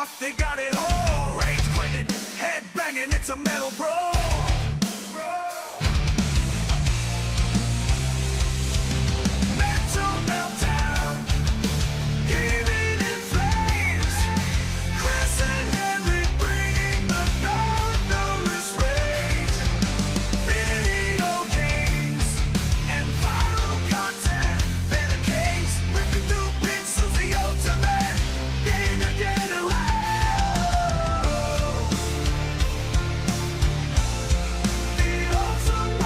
tough, they got it all. Rage quitting, head banging, it's a metal bro. Mental meltdown, giving in flames. Chris and Henrik bringing the thunderous rage. Video games and viral content. Better games, ripping through pixels, the ultimate game to get around. The ultimate.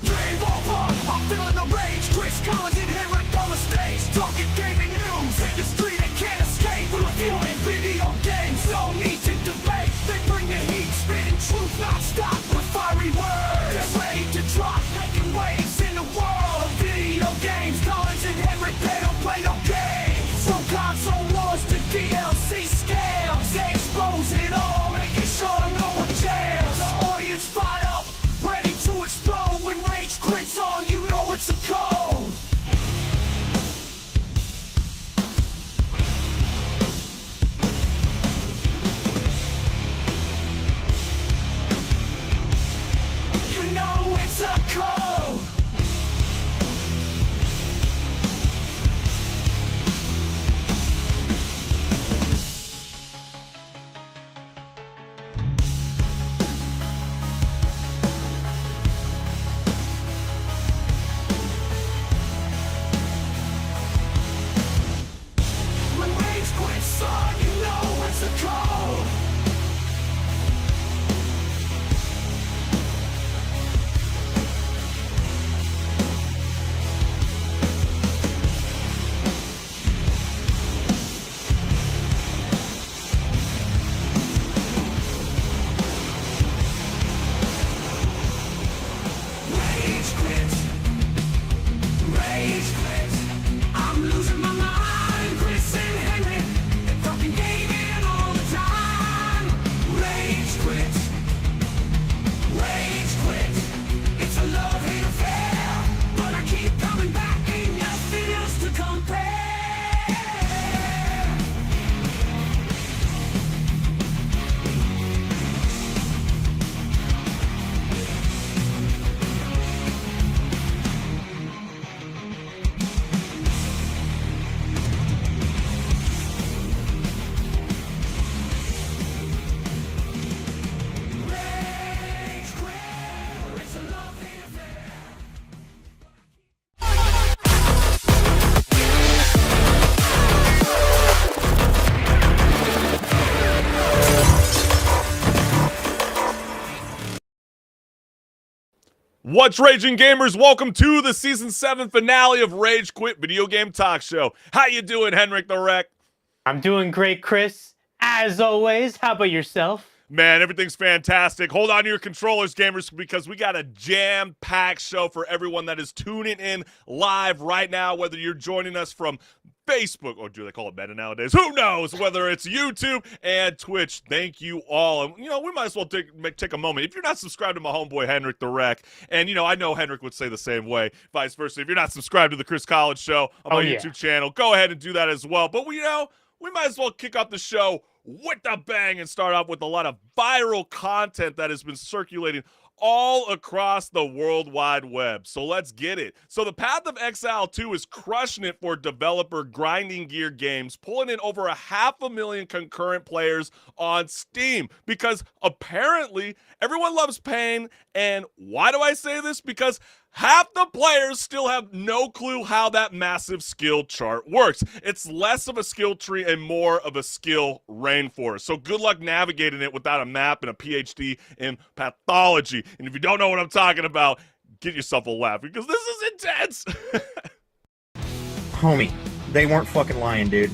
Dream over, I'm feeling the rage. Chris Collins and HenricK on the stage. Talking gaming news, industry that can't escape. We're reviewing video games, no need to debate. They bring the heat, spitting truth non-stop with fiery words. They're ready to drop, making waves in the world of video games. Collins and HenricK, they don't play no games. From console wars to DLC scams, they expose it all, making sure no one jails. The audience fired up, ready to explode. When rage quits on, you know it's a code. You know it's a code. When rage quits on, you know it's a code. Rage quit. Rage quit. I'm losing my mind. Chris and Henrik, they're fucking gaming all the time. Rage quit. Rage quit. It's a love-hate affair, but I keep coming back. Ain't nothing else to compare. Rage quit. It's a love-hate affair. What's raging, gamers? Welcome to the season 7 finale of Rage Quit Video Game Talk Show. How you doing, HenricK the Wreck? I'm doing great, Chris. As always, how about yourself? Man, everything's fantastic. Hold on to your controllers, gamers, because we got a jam-packed show for everyone that is tuning in live right now, whether you're joining us from Facebook, or do they call it Meta nowadays? Who knows? Whether it's YouTube and Twitch, thank you all. And, we might as well take a moment. If you're not subscribed to my homeboy, HenricK the Wreck, and, I know HenricK would say the same way, vice versa. If you're not subscribed to the Chris Collins Show on my YouTube channel, go ahead and do that as well. But, we might as well kick off the show with a bang and start off with a lot of viral content that has been circulating all across the World Wide Web. So let's get it. So the Path of Exile 2 is crushing it for developer Grinding Gear Games, pulling in over 500,000 concurrent players on Steam because apparently everyone loves pain. And why do I say this? Because half the players still have no clue how that massive skill chart works. It's less of a skill tree and more of a skill rainforest. So good luck navigating it without a map and a PhD in pathology. And if you don't know what I'm talking about, get yourself a laugh because this is intense. Homie, they weren't fucking lying, dude.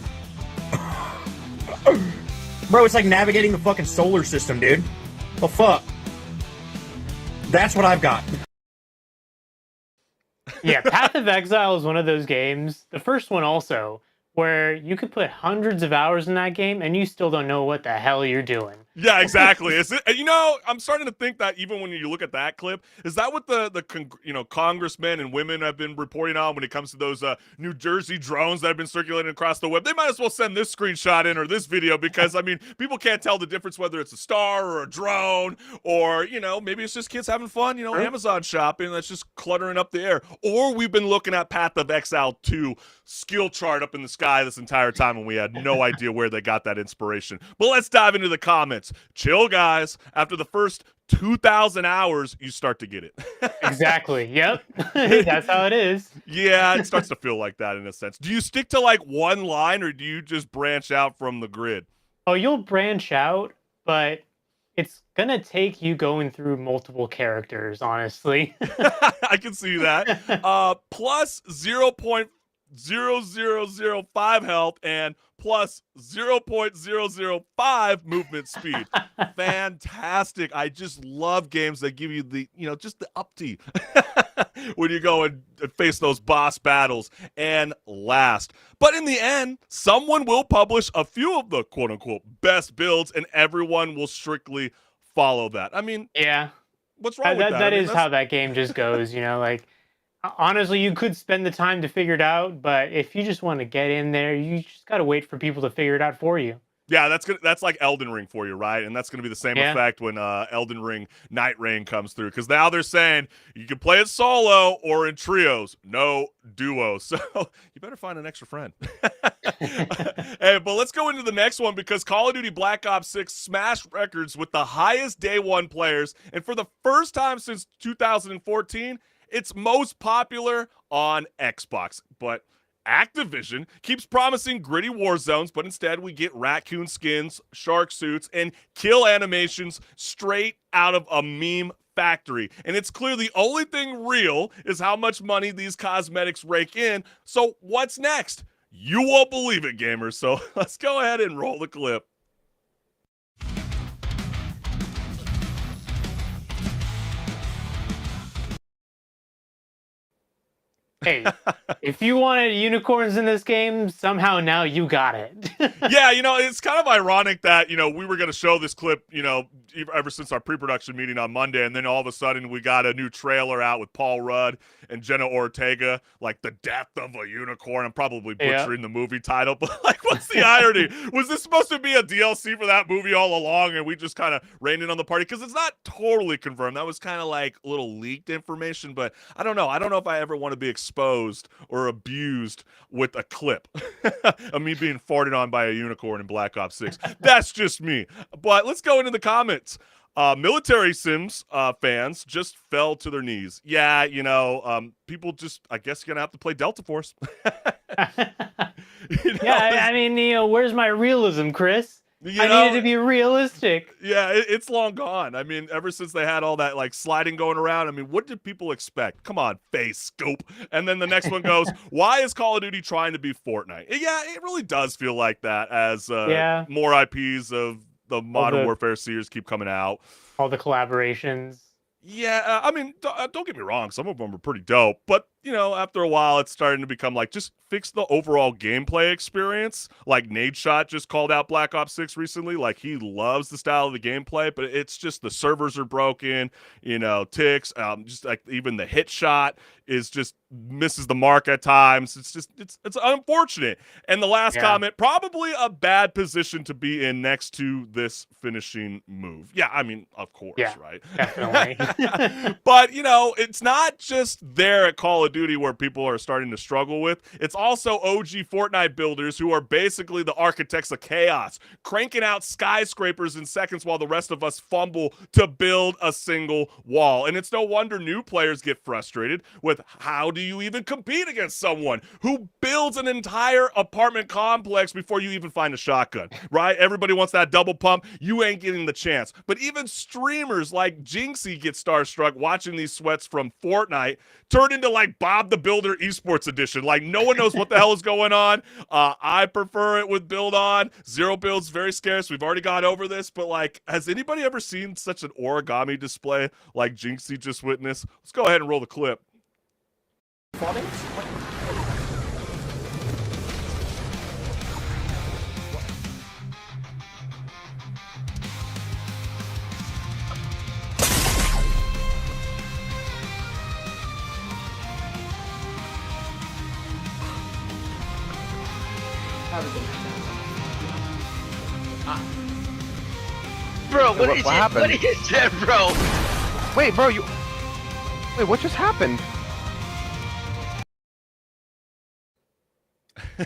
Bro, it's like navigating the fucking solar system, dude. The fuck? That's what I've got. Yeah, Path of Exile is one of those games, the first one also, where you could put hundreds of hours in that game and you still don't know what the hell you're doing. Yeah, exactly. Is it? You know, I'm starting to think that even when you look at that clip, is that what the congressmen and women have been reporting on when it comes to those New Jersey drones that have been circulating across the web? They might as well send this screenshot in or this video because I mean, people can't tell the difference whether it's a star or a drone or maybe it's just kids having fun. Amazon shopping that's just cluttering up the air. Or we've been looking at Path of Exile 2 skill chart up in the sky this entire time and we had no idea where they got that inspiration. But let's dive into the comments. Chill, guys. After the first 2,000 hours, you start to get it. Exactly. Yep. That's how it is. Yeah, it starts to feel like that in a sense. Do you stick to like one line or do you just branch out from the grid? Oh, you'll branch out, but it's going to take you going through multiple characters, honestly. I can see that. Plus 0.0005 health and plus 0.005 movement speed. Fantastic. I just love games that give you the, just the upty when you go and face those boss battles. And last, but in the end, someone will publish a few of the quote unquote best builds and everyone will strictly follow that. I mean, yeah. What's wrong with that? That is how that game just goes, honestly, you could spend the time to figure it out, but if you just want to get in there, you just got to wait for people to figure it out for you. Yeah, that's like Elden Ring for you, right? And that's going to be the same effect when Elden Ring Night Rain comes through. Because now they're saying you can play it solo or in trios, no duo. So you better find an extra friend. Hey, but let's go into the next one because Call of Duty Black Ops 6 smashed records with the highest day one players. And for the first time since 2014, it's most popular on Xbox. But Activision keeps promising gritty war zones, but instead we get raccoon skins, shark suits, and kill animations straight out of a meme factory. And it's clear the only thing real is how much money these cosmetics rake in. So what's next? You won't believe it, gamers. So let's go ahead and roll the clip. Hey, if you wanted unicorns in this game, somehow now you got it. Yeah, it's kind of ironic that, we were going to show this clip, ever since our pre-production meeting on Monday, and then all of a sudden we got a new trailer out with Paul Rudd and Jenna Ortega, like the death of a unicorn. I'm probably butchering the movie title, but like, what's the irony? Was this supposed to be a DLC for that movie all along, and we just kind of reined in on the party? Because it's not totally confirmed. That was kind of like a little leaked information, but I don't know. I don't know if I ever want to be exposed or abused with a clip of me being farted on by a unicorn in Black Ops 6. That's just me. But let's go into the comments. Military Sims fans just fell to their knees. Yeah, people just, I guess, you're going to have to play Delta Force. Yeah, I mean, where's my realism, Chris? I needed to be realistic. Yeah, it's long gone. I mean, ever since they had all that like sliding going around, I mean, what did people expect? Come on, face scope. And then the next one goes, why is Call of Duty trying to be Fortnite? Yeah, it really does feel like that as more IPs of the Modern Warfare series keep coming out. All the collaborations. Yeah, I mean, don't get me wrong. Some of them are pretty dope. But, after a while, it's starting to become like, just fix the overall gameplay experience. Like, Nadeshot just called out Black Ops 6 recently. Like, he loves the style of the gameplay, but it's just the servers are broken, ticks. Just like even the hit shot is just misses the mark at times. It's just, it's unfortunate. And the last comment, probably a bad position to be in next to this finishing move. Yeah, I mean, of course, right? Definitely. But, it's not just there at Call of Duty. Duty where people are starting to struggle with. It's also OG Fortnite builders who are basically the architects of chaos, cranking out skyscrapers in seconds while the rest of us fumble to build a single wall. And it's no wonder new players get frustrated with how do you even compete against someone who builds an entire apartment complex before you even find a shotgun, right? Everybody wants that double pump. You ain't getting the chance. But even streamers like Jinxie get starstruck watching these sweats from Fortnite turn into like Bob the Builder Esports Edition. Like no one knows what the hell is going on. I prefer it with build on. Zero builds very scarce. We've already gone over this, but like, has anybody ever seen such an origami display like Jinxie just witnessed? Let's go ahead and roll the clip. Bro, What happened? What is that, bro? Wait, bro, Wait, what just happened?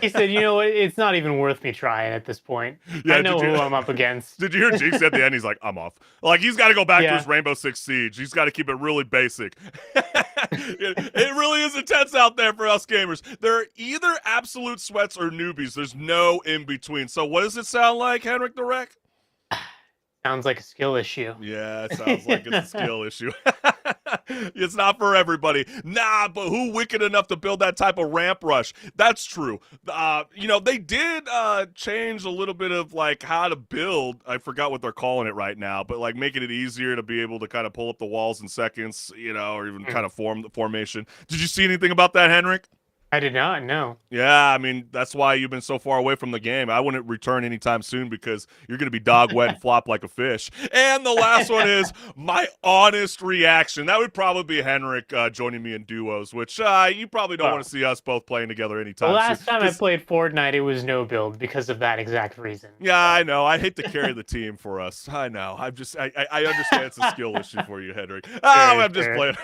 He said, you know what? It's not even worth me trying at this point. Yeah, I know did you- who I'm up against. Did you hear Jinx at the end? He's like, I'm off. Like, he's got to go back to Yeah. his Rainbow Six Siege. He's got to keep it really basic. it really is intense out there for us gamers. There are either absolute sweats or newbies. There's no in between. So what does it sound like, HenricK the Wreck? Sounds like a skill issue. Yeah, it sounds like it's a skill issue. It's not for everybody. Nah, but who wicked enough to build that type of ramp rush? That's true. You know, they did change a little bit of like how to build. I forgot what they're calling it right now, but like making it easier to be able to kind of pull up the walls in seconds, you know, or even kind of form the formation. Did you see anything about that, HenricK? I did not know. Yeah, I mean, that's why you've been so far away from the game. I wouldn't return anytime soon because you're going to be dog wet and flop like a fish. And the last one is my honest reaction. That would probably be HenricK joining me in duos, which you probably don't want to see us both playing together anytime The last soon. time I played Fortnite, it was no build because of that exact reason. Yeah, I know. I hate to carry the team for us. I know. I understand it's a skill issue for you, HenricK. I'm just fair. playing.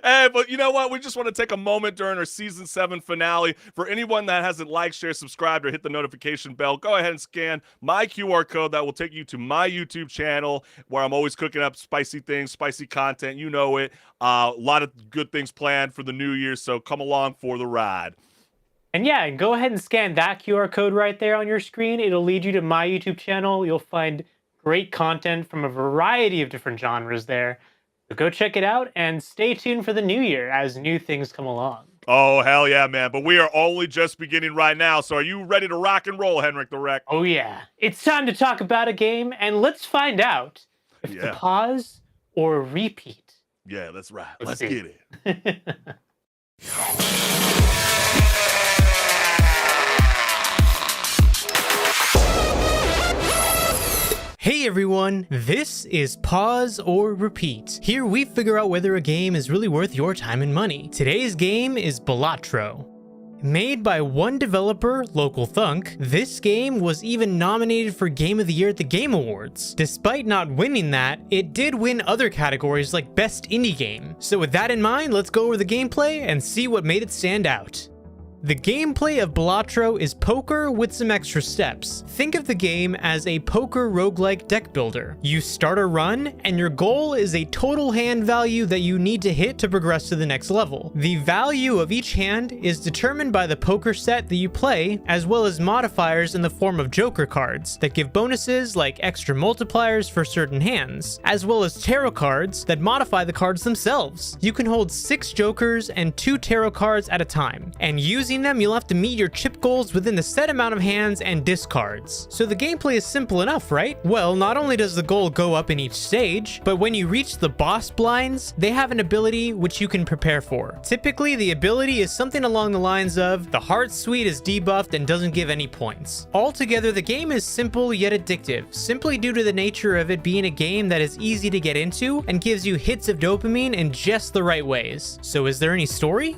Hey, but you know what? We just want to take a moment during our Season 7 finale. For anyone that hasn't liked, share, subscribed, or hit the notification bell, go ahead and scan my QR code. That will take you to my YouTube channel where I'm always cooking up spicy things, spicy content. You know it. A lot of good things planned for the new year, so come along for the ride. And yeah, go ahead and scan that QR code right there on your screen. It'll lead you to my YouTube channel. You'll find great content from a variety of different genres there. So go check it out and stay tuned for the new year as new things come along. Oh, hell yeah, man. But we are only just beginning right now. So are you ready to rock and roll, HenricK the Wreck? Oh yeah, it's time to talk about a game, and let's find out if it's a pause or a repeat. Yeah, that's right. Let's Let's see. get it. Hey everyone, this is Pause or Repeat. Here we figure out whether a game is really worth your time and money. Today's game is Backlash. Made by one developer, Local Thunk, this game was even nominated for Game of the Year at the Game Awards. Despite not winning that, it did win other categories like Best Indie Game. So with that in mind, let's go over the gameplay and see what made it stand out. The gameplay of Backlash is poker with some extra steps. Think of the game as a poker roguelike deck builder. You start a run, and your goal is a total hand value that you need to hit to progress to the next level. The value of each hand is determined by the poker set that you play, as well as modifiers in the form of joker cards that give bonuses like extra multipliers for certain hands, as well as tarot cards that modify the cards themselves. You can hold 6 jokers and 2 tarot cards at a time, and using them, you'll have to meet your chip goals within the set amount of hands and discards. So the gameplay is simple enough, right? Well, not only does the goal go up in each stage, but when you reach the boss blinds, they have an ability which you can prepare for. Typically, the ability is something along the lines of, the heart suite is debuffed and doesn't give any points. Altogether, the game is simple yet addictive, simply due to the nature of it being a game that is easy to get into and gives you hits of dopamine in just the right ways. So is there any story?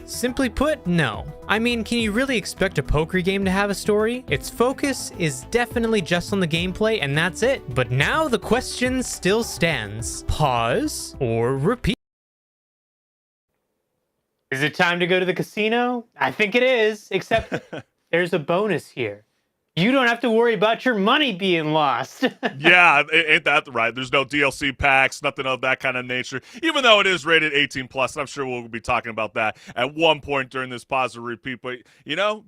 Simply put, no. I mean, can you really expect a poker game to have a story? Its focus is definitely just on the gameplay and that's it. But now the question still stands. Pause or repeat? it time to go to the casino? I think it is, except there's a bonus here. You don't have to worry about your money being lost. Yeah, ain't that right? There's no DLC packs, nothing of that kind of nature, even though it is rated 18 plus. I'm sure we'll be talking about that at one point during this pause and repeat. But,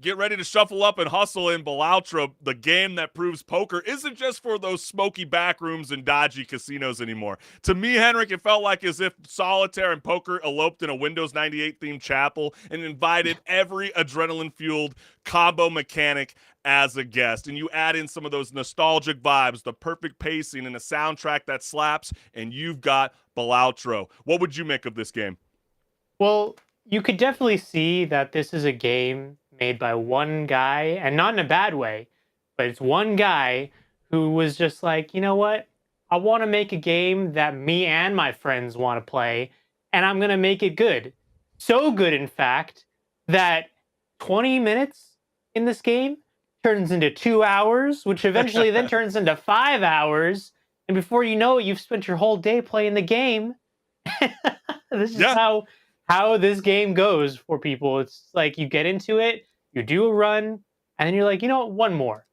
get ready to shuffle up and hustle in Balautro. The game that proves poker isn't just for those smoky back rooms and dodgy casinos anymore. To me, HenricK, it felt like as if solitaire and poker eloped in a Windows 98 themed chapel and invited every adrenaline-fueled combo mechanic as a guest, and you add in some of those nostalgic vibes, the perfect pacing, and a soundtrack that slaps, and you've got Balautro. What would you make of this game? Well, you could definitely see that this is a game made by one guy, and not in a bad way, but it's one guy who was just like, you know what? I want to make a game that me and my friends want to play, and I'm going to make it good. So good, in fact, that 20 minutes in this game turns into 2 hours, which eventually then turns into 5 hours. And before you know it, you've spent your whole day playing the game. This is how this game goes for people. It's like you get into it, you do a run, and then you're like, one more.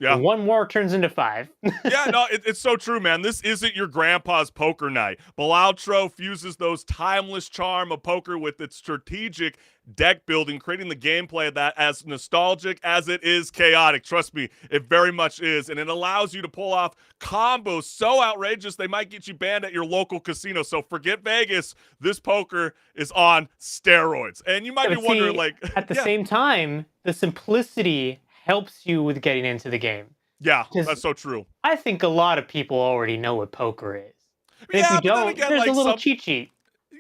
Yeah. And one more turns into 5. Yeah, no, it's so true, man. This isn't your grandpa's poker night. Balautro fuses those timeless charm of poker with its strategic deck building, creating the gameplay that as nostalgic as it is chaotic. Trust me, it very much is. And it allows you to pull off combos so outrageous they might get you banned at your local casino. So forget Vegas. This poker is on steroids. And you might be wondering, at the same time, the simplicity helps you with getting into the game. Yeah, that's so true. I think a lot of people already know what poker is. And Yeah, if you but then don't, again, there's a little some- cheat sheet.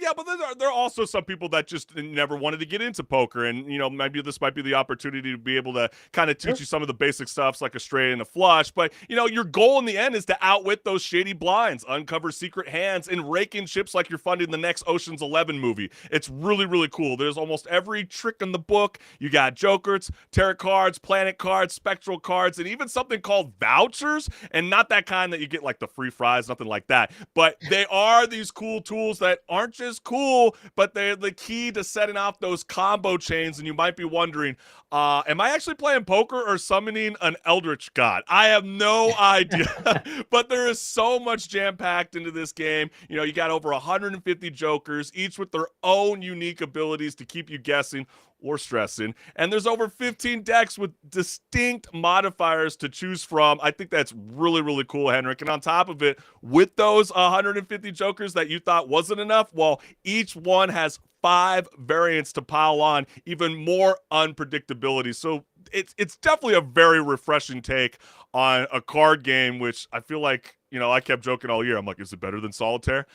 Yeah, but there are also some people that just never wanted to get into poker, and maybe this might be the opportunity to be able to kind of teach you some of the basic stuffs like a straight and a flush. But your goal in the end is to outwit those shady blinds, uncover secret hands, and rake in chips like you're funding the next Ocean's 11 movie. It's really, really cool. There's almost every trick in the book. You got jokers, tarot cards, planet cards, spectral cards, and even something called vouchers, and not that kind that you get like the free fries, nothing like that. But they are these cool tools that aren't just cool, but they're the key to setting off those combo chains. And you might be wondering, am I actually playing poker or summoning an eldritch god? I have no idea. But there is so much jam-packed into this game. You got over 150 jokers, each with their own unique abilities to keep you guessing or stressing. And there's over 15 decks with distinct modifiers to choose from. I think that's really, really cool, HenricK. And on top of it, with those 150 jokers that you thought wasn't enough, well, each one has 5 variants to pile on, even more unpredictability. So it's definitely a very refreshing take on a card game, which I feel like, I kept joking all year. I'm like, is it better than Solitaire?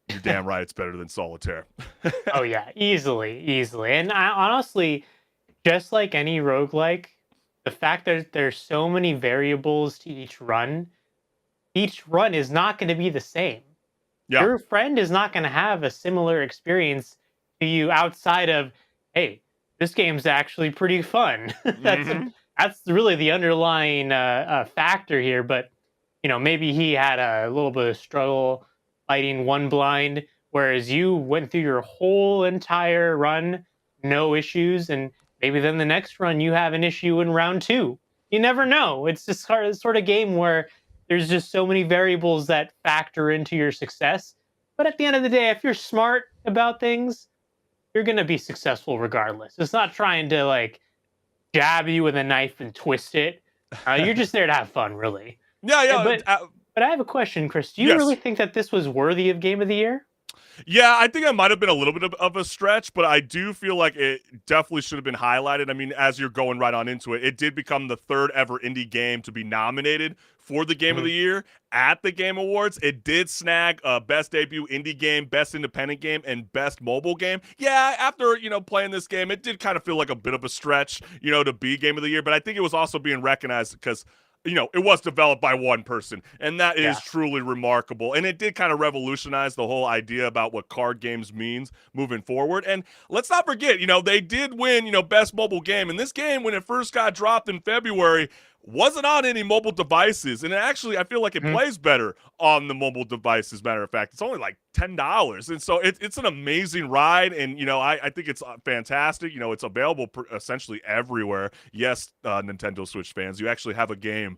You're damn right it's better than Solitaire. Oh yeah, easily. And I honestly, just like any roguelike, the fact that there's so many variables to each run is not going to be the same. Yeah. Your friend is not going to have a similar experience to you outside of, hey, this game's actually pretty fun. That's really the underlying factor here. But maybe he had a little bit of struggle fighting one blind, whereas you went through your whole entire run, no issues, and maybe then the next run you have an issue in round 2. You never know. It's this sort of game where there's just so many variables that factor into your success. But at the end of the day, if you're smart about things, you're going to be successful regardless. It's not trying to jab you with a knife and twist it. You're just there to have fun, really. Yeah. But I have a question, Chris. Do you Yes. really think that this was worthy of Game of the Year? Yeah, I think it might have been a little bit of a stretch, but I do feel like it definitely should have been highlighted. I mean, as you're going right on into it, it did become the 3rd ever indie game to be nominated for the Game of the Year at the Game Awards. It did snag Best Debut Indie Game, Best Independent Game, and Best Mobile Game. Yeah, after, playing this game, it did kind of feel like a bit of a stretch, to be Game of the Year, but I think it was also being recognized because it was developed by one person, and that is truly remarkable. And it did kind of revolutionize the whole idea about what card games means moving forward. And let's not forget, they did win, Best Mobile Game. And this game, when it first got dropped in February, wasn't on any mobile devices, and actually I feel like it plays better on the mobile devices. Matter of fact, it's only like $10, and so it's an amazing ride, and I think it's fantastic. It's available essentially everywhere. Yes, Nintendo Switch fans, you actually have a game,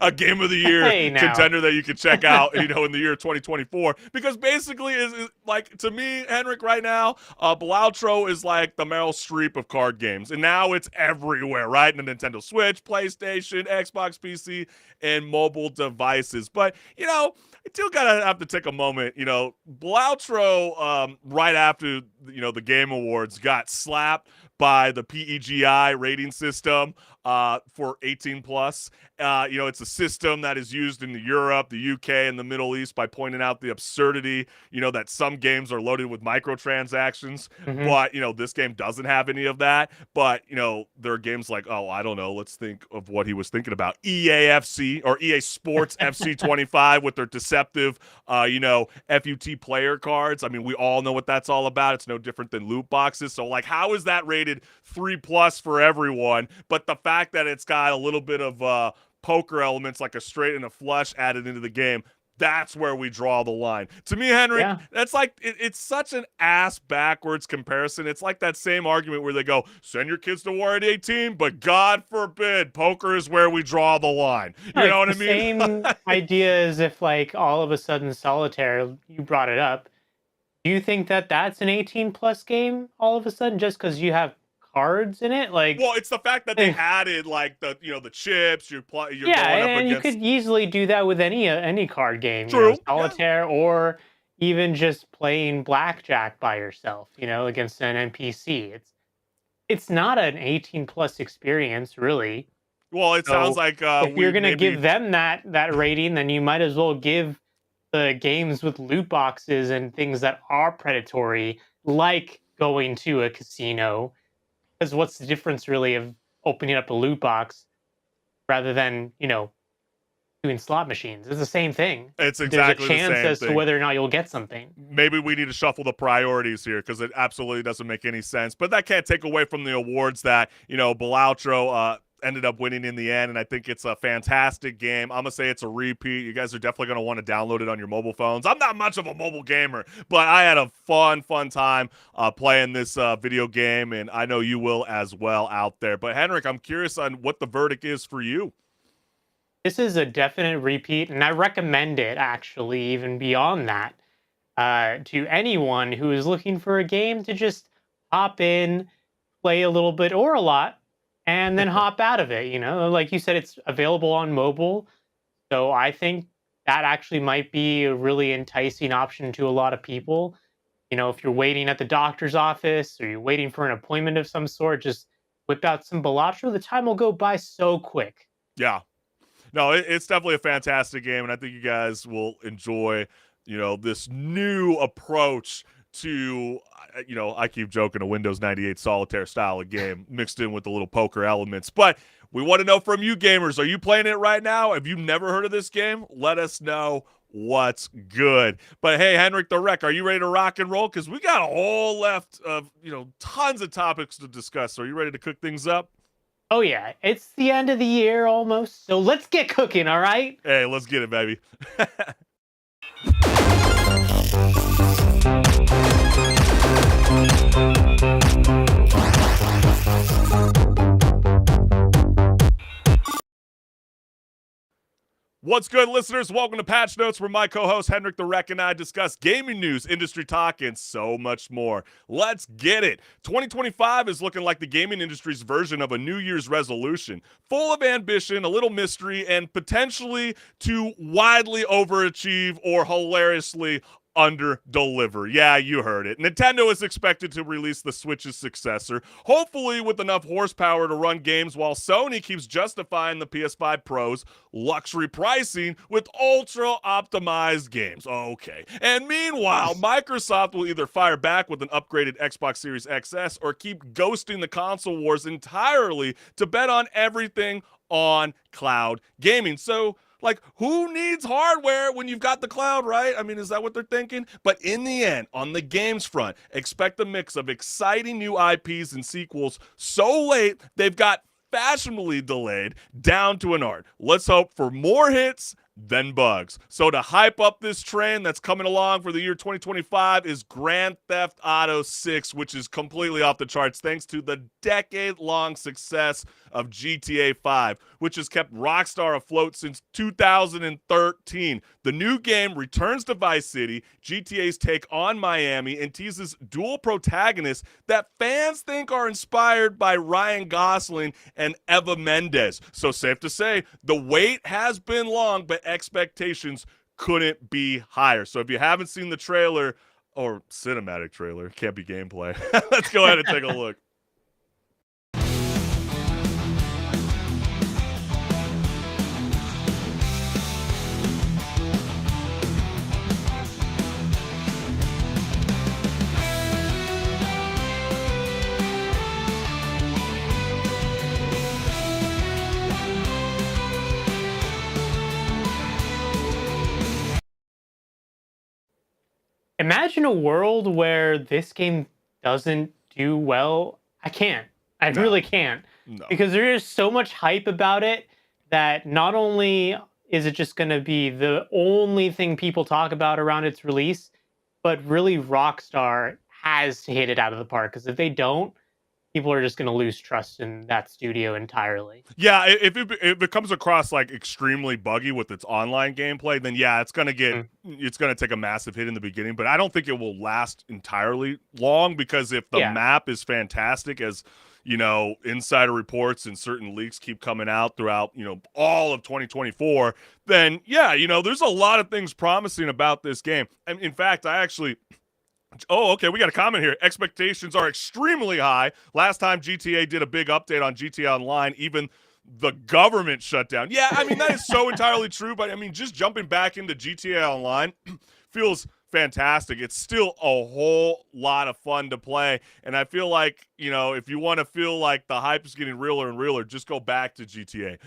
a Game of the Year Hey, now. contender that you can check out, in the year 2024, because basically is like, to me, HenricK, right now, Balautro is like the Meryl Streep of card games, and now it's everywhere, right? The Nintendo Switch, PlayStation, Xbox, PC, and mobile devices. But I do gotta have to take a moment. Balautro, right after the Game Awards, got slapped by the PEGI rating system for 18 plus. It's a system that is used in Europe, the UK, and the Middle East, by pointing out the absurdity, that some games are loaded with microtransactions, but, this game doesn't have any of that. But, there are games like, I don't know, let's think of what he was thinking about. EAFC, or EA Sports FC 25, with their deceptive, FUT player cards. I mean, we all know what that's all about. It's no different than loot boxes. So, like, how is that rated 3+ for everyone? But the fact that it's got a little bit of poker elements, like a straight and a flush, added into the game, that's where we draw the line. To me, HenricK, that's like, it's such an ass backwards comparison. It's like that same argument where they go, send your kids to war at 18, but God forbid, poker is where we draw the line. You know what I mean? Same idea as if, like, all of a sudden Solitaire, you brought it up. Do you think that that's an 18+ game all of a sudden, just because you have cards in it? Like, well, it's the fact that they added, like, the the chips. You're going up and against. you could easily do that with any card game. True. Solitaire, or even just playing blackjack by yourself. Against an NPC. It's not an 18+ experience, really. Well, it sounds like if you're gonna give them that rating, then you might as well give the games with loot boxes and things that are predatory, like going to a casino. Because what's the difference, really, of opening up a loot box rather than, doing slot machines? It's the same thing. It's exactly There's a chance the same as thing. to whether or not you'll get something. Maybe we need to shuffle the priorities here, because it absolutely doesn't make any sense. But that can't take away from the awards that, Balautro ended up winning in the end, and I think it's a fantastic game. I'm going to say it's a repeat. You guys are definitely going to want to download it on your mobile phones. I'm not much of a mobile gamer, but I had a fun time playing this video game, and I know you will as well out there. But HenricK, I'm curious on what the verdict is for you. This is a definite repeat, and I recommend it, actually, even beyond that, to anyone who is looking for a game to just hop in, play a little bit or a lot, and then hop out of it. Like you said, it's available on mobile, so I think that actually might be a really enticing option to a lot of people. If you're waiting at the doctor's office, or you're waiting for an appointment of some sort, just whip out some Balautro. The time will go by so quick. Yeah. No, it's definitely a fantastic game, and I think you guys will enjoy, this new approach to, I keep joking, a Windows 98 solitaire style of game mixed in with the little poker elements. But we want to know from you gamers, are you playing it right now? Have you never heard of this game? Let us know what's good. But hey, HenricK the Wreck, are you ready to rock and roll? Because we got a whole left of, tons of topics to discuss. So are you ready to cook things up? Oh yeah, it's the end of the year almost, so let's get cooking, all right? Hey, let's get it, baby. What's good, listeners? Welcome to Patch Notes, where my co-host HenricK the Wreck and I discuss gaming news, industry talk, and so much more. Let's get it. 2025 is looking like the gaming industry's version of a New Year's resolution, full of ambition, a little mystery, and potentially to widely overachieve or hilariously under-deliver. Yeah, you heard it. Nintendo is expected to release the Switch's successor, hopefully with enough horsepower to run games, while Sony keeps justifying the PS5 Pro's luxury pricing with ultra-optimized games. Okay. And meanwhile, Microsoft will either fire back with an upgraded Xbox Series XS or keep ghosting the console wars entirely to bet on everything on cloud gaming. So, like, who needs hardware when you've got the cloud, right? I mean, is that what they're thinking? But in the end, on the games front, expect a mix of exciting new IPs and sequels so late they've got fashionably delayed down to an art. Let's hope for more hits than bugs. So to hype up this train that's coming along for the year 2025 is Grand Theft Auto 6, which is completely off the charts thanks to the decade-long success of GTA 5, which has kept Rockstar afloat since 2013. The new game returns to Vice City, GTA's take on Miami, and teases dual protagonists that fans think are inspired by Ryan Gosling and Eva Mendes. So safe to say, the wait has been long, but expectations couldn't be higher. So if you haven't seen the trailer or cinematic trailer, can't be gameplay, let's go ahead and take a look. Imagine a world where this game doesn't do well. I can't. I really can't. No. Because there is so much hype about it that not only is it just going to be the only thing people talk about around its release, but really Rockstar has to hit it out of the park. Because if they don't, people are just going to lose trust in that studio entirely. Yeah, if it comes across like extremely buggy with its online gameplay, then yeah, it's gonna take a massive hit in the beginning. But I don't think it will last entirely long, because if the map is fantastic, as you know, insider reports and certain leaks keep coming out throughout, you know, all of 2024, then yeah, you know, there's a lot of things promising about this game. And in fact, Oh, okay, we got a comment here. Expectations are extremely high. Last time GTA did a big update on GTA Online, even the government shut down. Yeah, I mean, that is so entirely true, but I mean, just jumping back into GTA Online feels fantastic. It's still a whole lot of fun to play, and I feel like, you know, if you want to feel like the hype is getting realer and realer, just go back to GTA.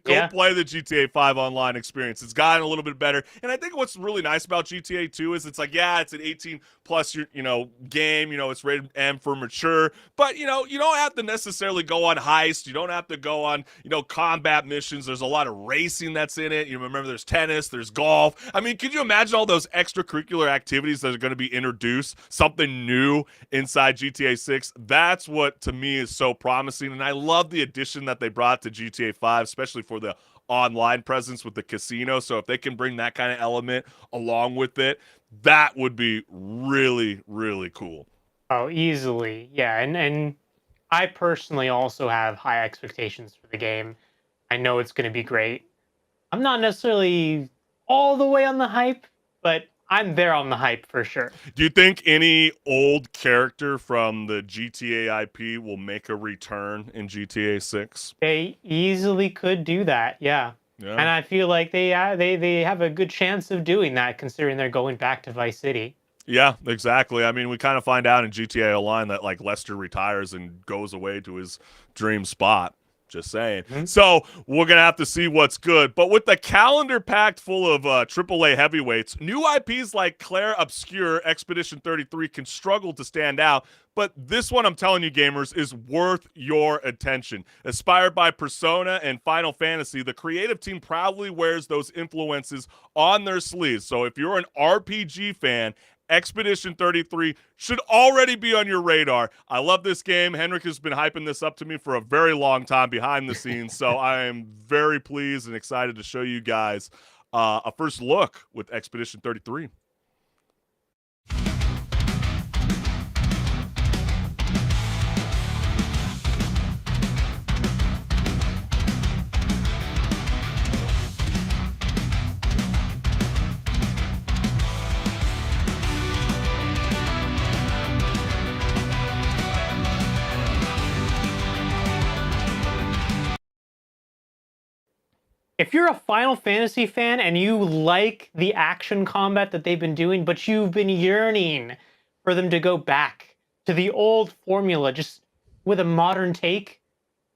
Go play the GTA 5 online experience. It's gotten a little bit better, and I think what's really nice about GTA 2 is it's like, yeah, it's an 18 plus, you know, game. You know, it's rated M for mature, but you know, you don't have to necessarily go on heist. You don't have to go on, you know, combat missions. There's a lot of racing that's in it. You remember, there's tennis, there's golf. I mean, could you imagine all those extracurricular activities that are going to be introduced, something new inside GTA 6? That's what to me is so promising, and I love the addition that they brought to GTA 5, especially for the online presence with the casino. So if they can bring that kind of element along with it, that would be really, really cool. Oh, easily. Yeah, and I personally also have high expectations for the game. I know it's going to be great. I'm not necessarily all the way on the hype, but I'm there on the hype for sure. Do you think any old character from the GTA IP will make a return in GTA 6? They easily could do that, yeah. And I feel like they have a good chance of doing that, considering they're going back to Vice City. Yeah, exactly. I mean, we kind of find out in GTA Online that like Lester retires and goes away to his dream spot. Just saying. So we're going to have to see what's good. But with the calendar packed full of AAA heavyweights, new IPs like Claire Obscure, Expedition 33 can struggle to stand out. But this one, I'm telling you, gamers, is worth your attention. Inspired by Persona and Final Fantasy, the creative team proudly wears those influences on their sleeves. So if you're an RPG fan, Expedition 33 should already be on your radar. I love this game. HenricK has been hyping this up to me for a very long time behind the scenes, so I am very pleased and excited to show you guys a first look with Expedition 33. If you're a Final Fantasy fan and you like the action combat that they've been doing, but you've been yearning for them to go back to the old formula, just with a modern take,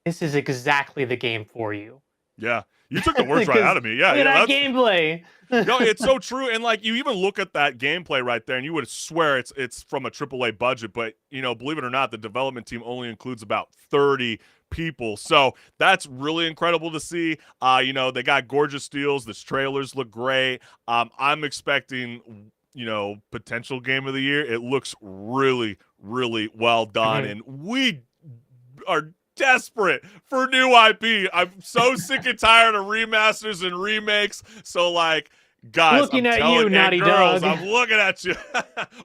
this is exactly the game for you. Yeah, you took the words right out of me. Yeah, look at that that's gameplay. No, it's so true. And like, you even look at that gameplay right there and you would swear it's from a AAA budget, but you know, believe it or not, the development team only includes about 30 people. So that's really incredible to see. They got gorgeous deals. This trailers look great. I'm expecting, potential game of the year. It looks really, really well done. And we are desperate for new IP. I'm so sick and tired of remasters and remakes. So, guys, Looking I'm at telling you, and Naughty girls, Dog. I'm looking at you.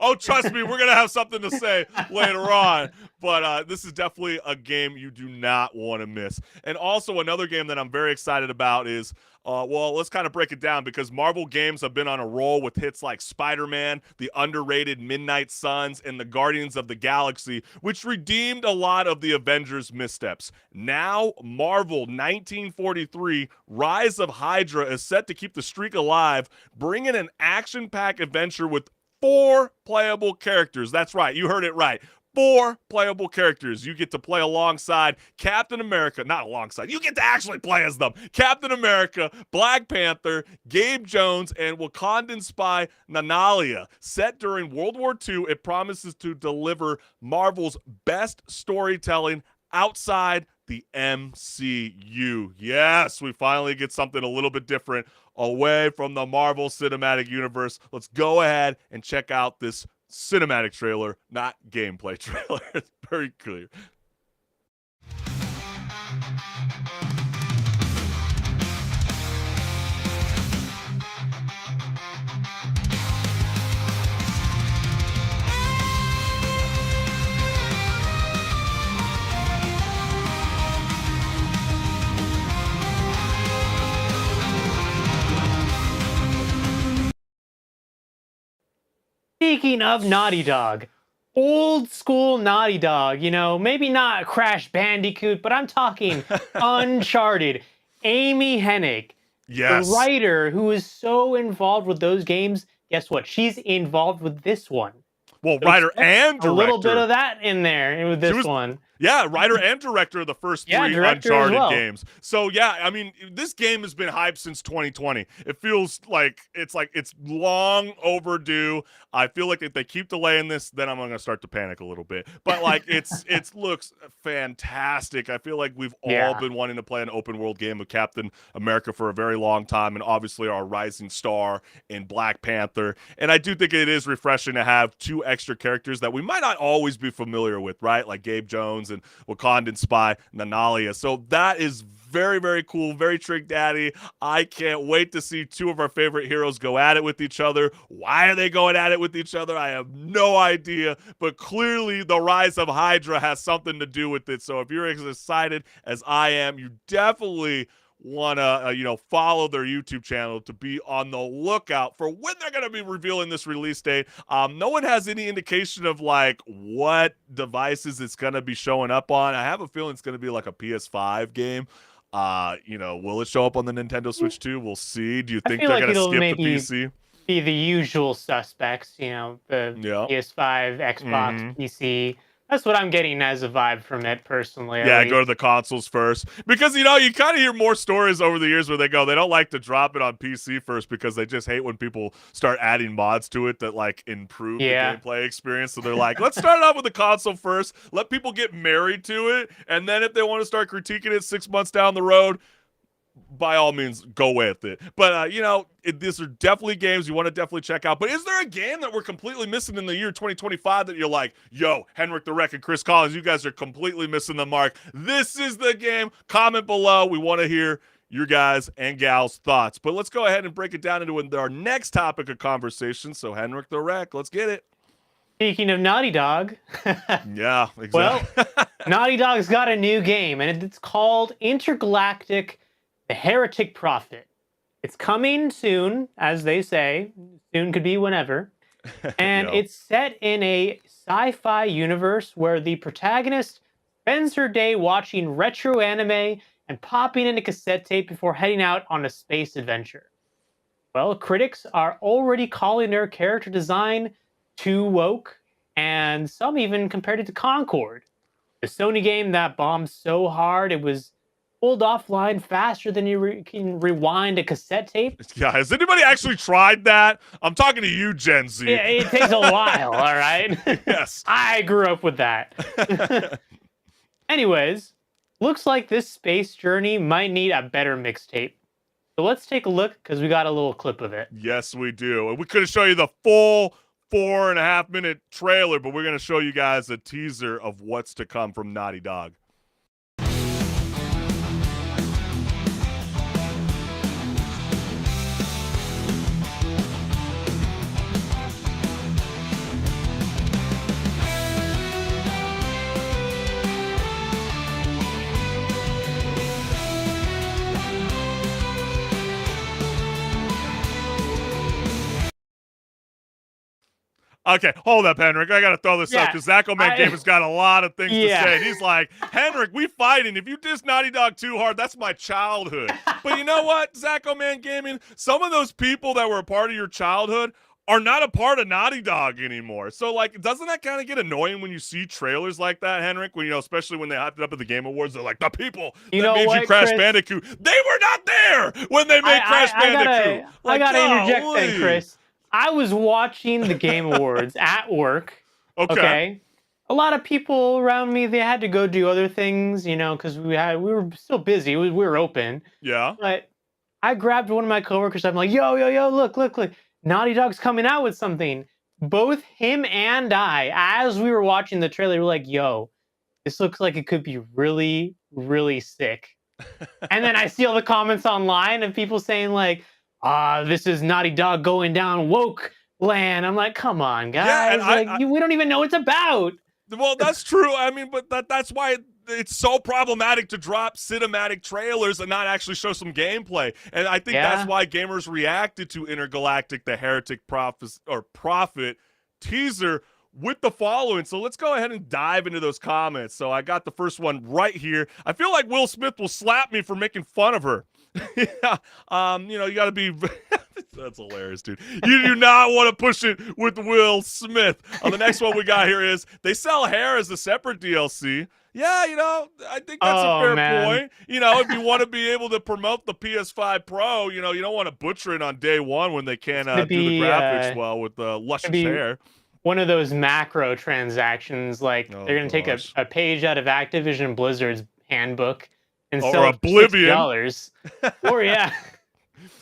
Oh, trust me, we're going to have something to say later on. But this is definitely a game you do not want to miss. And also another game that I'm very excited about is, let's kind of break it down because Marvel games have been on a roll with hits like Spider-Man, the underrated Midnight Suns, and the Guardians of the Galaxy, which redeemed a lot of the Avengers missteps. Now, Marvel 1943 Rise of Hydra is set to keep the streak alive, bringing an action-packed adventure with 4 playable characters. That's right, you heard it right. 4 playable characters. You get to play alongside Captain America, not alongside, you get to actually play as them. Captain America, Black Panther, Gabe Jones, and Wakandan spy Nanalia. Set during World War II, it promises to deliver Marvel's best storytelling outside the MCU. Yes, we finally get something a little bit different away from the Marvel Cinematic Universe. Let's go ahead and check out this cinematic trailer, not gameplay trailer. It's very clear. Speaking of Naughty Dog, old school Naughty Dog, maybe not Crash Bandicoot, but I'm talking Uncharted. Amy Hennig, Yes. the writer who is so involved with those games, guess what? She's involved with this one. Well, So writer expect and director. A little bit of that in there with this one. Yeah, writer and director of the first 3 director as Uncharted well. games. So yeah, I mean, this game has been hyped since 2020. It feels like it's long overdue. I feel like if they keep delaying this, then I'm gonna start to panic a little bit. But it looks fantastic. I feel like we've all been wanting to play an open world game of Captain America for a very long time, and obviously our rising star in Black Panther. And I do think it is refreshing to have 2 extra characters that we might not always be familiar with, right? Like Gabe Jones and Wakandan spy Nanalia. So that is very, very cool. Very Trick Daddy. I can't wait to see 2 of our favorite heroes go at it with each other. Why are they going at it with each other? I have no idea. But clearly the Rise of Hydra has something to do with it. So if you're as excited as I am, you definitely want to follow their YouTube channel to be on the lookout for when they're going to be revealing this release date. No one has any indication of what devices it's going to be showing up on. I have a feeling it's going to be like a PS5 game. Will it show up on the Nintendo Switch too? We'll see. Do you think they're going to skip the PC? Be the usual suspects, the PS5, Xbox, PC. That's what I'm getting as a vibe from it personally. Yeah, go to the consoles first. Because, you kind of hear more stories over the years where they don't like to drop it on PC first because they just hate when people start adding mods to it that, improve the gameplay experience. So they're like, let's start off with the console first, let people get married to it, and then if they want to start critiquing it 6 months down the road, by all means, go with it. But, these are definitely games you want to definitely check out. But is there a game that we're completely missing in the year 2025 that you're like, yo, HenricK the Wreck and Chris Collins, you guys are completely missing the mark? This is the game. Comment below. We want to hear your guys' and gals' thoughts. But let's go ahead and break it down into our next topic of conversation. So, HenricK the Wreck, let's get it. Speaking of Naughty Dog. Yeah, exactly. Well, Naughty Dog's got a new game, and it's called Intergalactic, The Heretic Prophet. It's coming soon, as they say. Soon could be whenever. And it's set in a sci-fi universe where the protagonist spends her day watching retro anime and popping in a cassette tape before heading out on a space adventure. Well, critics are already calling their character design too woke, and some even compared it to Concord, the Sony game that bombed so hard it was pulled offline faster than you can rewind a cassette tape. Yeah, has anybody actually tried that? I'm talking to you, Gen Z. Yeah, it takes a while, all right? Yes. I grew up with that. Anyways, looks like this space journey might need a better mixtape. So let's take a look because we got a little clip of it. Yes, we do. And we could have shown you the full 4.5-minute trailer, but we're going to show you guys a teaser of what's to come from Naughty Dog. Okay, hold up, HenricK. I got to throw this up because ZachoMan Gamer's got a lot of things to say. And he's like, HenricK, we fighting. If you diss Naughty Dog too hard, that's my childhood. But you know what, ZachoMan Gaming? Some of those people that were a part of your childhood are not a part of Naughty Dog anymore. So, like, doesn't that kind of get annoying when you see trailers like that, HenrIck? When, you know, especially when they hyped it up at the Game Awards, they're like, the people that made you Crash Bandicoot, they were not there when they made Crash Bandicoot. I gotta interject then, Chris. I was watching the Game Awards at work. Okay. A lot of people around me, they had to go do other things, you know, because we were still busy. We were open. Yeah. But I grabbed one of my coworkers. I'm like, yo, look. Naughty Dog's coming out with something. Both him and I, as we were watching the trailer, were like, yo, this looks like it could be really, really sick. And then I see all the comments online of people saying like, this is Naughty Dog going down woke land. I'm like, come on, guys. Yeah, we don't even know what it's about. Well, that's true. I mean, but that's why it's so problematic to drop cinematic trailers and not actually show some gameplay. And I think that's why gamers reacted to Intergalactic, the Heretic Prophet teaser with the following. So let's go ahead and dive into those comments. So I got the first one right here. I feel like Will Smith will slap me for making fun of her. Yeah, you know, you got to be. That's hilarious, dude. You do not want to push it with Will Smith. The next one we got here is they sell hair as a separate DLC. Yeah, you know, I think that's a fair point. You know, if you want to be able to promote the PS5 Pro, you know, you don't want to butcher it on day one when they can't do the graphics well with the luscious hair. One of those macro transactions, like they're going to take a page out of Activision Blizzard's handbook and sell Oblivion. $60.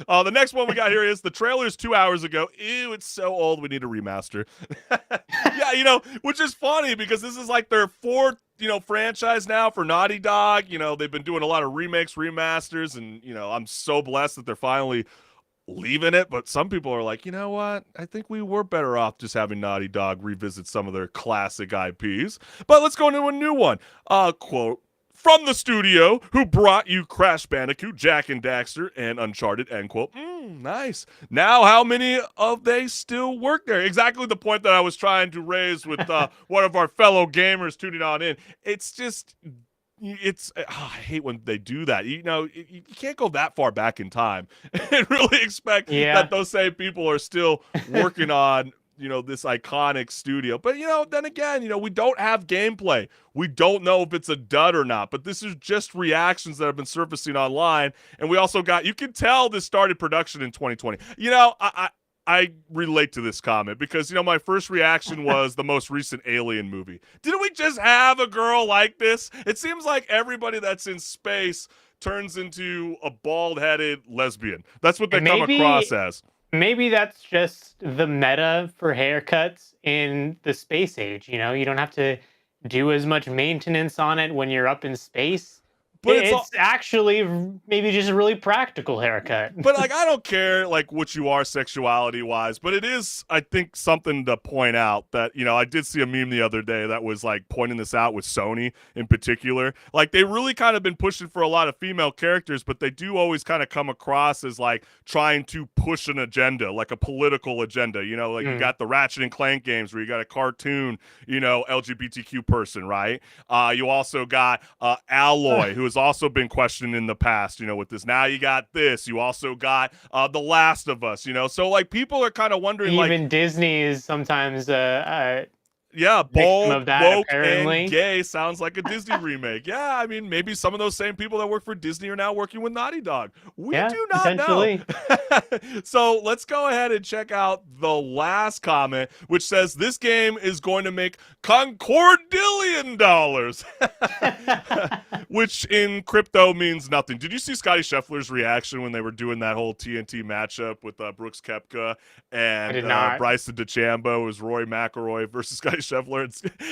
Or the next one we got here is the trailer's 2 hours ago. Ew, it's so old. We need a remaster. Yeah, you know, which is funny because this is like their fourth, you know, franchise now for Naughty Dog. You know, they've been doing a lot of remakes, remasters, and, you know, I'm so blessed that they're finally leaving it. But some people are like, you know what? I think we were better off just having Naughty Dog revisit some of their classic IPs. But let's go into a new one. Quote, from the studio who brought you Crash Bandicoot, Jak and Daxter, and Uncharted, end quote. Nice. Now, how many of they still work there? Exactly the point that I was trying to raise with one of our fellow gamers tuning on in. It's just, I hate when they do that. You know, you can't go that far back in time and really expect that those same people are still working on, you know, this iconic studio. But, you know, then again, you know, we don't have gameplay. We don't know if it's a dud or not, but this is just reactions that have been surfacing online. And we also got, you can tell this started production in 2020. You know, I relate to this comment because, you know, my first reaction was the most recent Alien movie. Didn't we just have a girl like this? It seems like everybody that's in space turns into a bald-headed lesbian. That's what they come across as. Maybe that's just the meta for haircuts in the space age. You know, you don't have to do as much maintenance on it when you're up in space. But it's actually maybe just a really practical haircut. But, like, I don't care, like, what you are sexuality-wise, but it is, I think, something to point out that, you know, I did see a meme the other day that was, like, pointing this out with Sony in particular. Like, they really kind of been pushing for a lot of female characters, but they do always kind of come across as, like, trying to push an agenda, like a political agenda. You know, like, you got the Ratchet and Clank games where you got a cartoon, you know, LGBTQ person, right? You also got Alloy, who has also been questioned in the past, you know, with this. Now you got this. You also got The Last of Us, you know. So, like, people are kind of wondering, even Disney is sometimes Yeah, victim bold, of that, woke, apparently. and gay sounds like a Disney remake. Yeah, I mean, maybe some of those same people that work for Disney are now working with Naughty Dog. We Yeah, do not know. potentially. So let's go ahead and check out the last comment, which says this game is going to make concordillion dollars, which in crypto means nothing. Did you see Scotty Scheffler's reaction when they were doing that whole TNT matchup with Brooks Koepka I and did not. Bryson DeChambeau? It was Rory McIlroy versus Scotty Scheffler.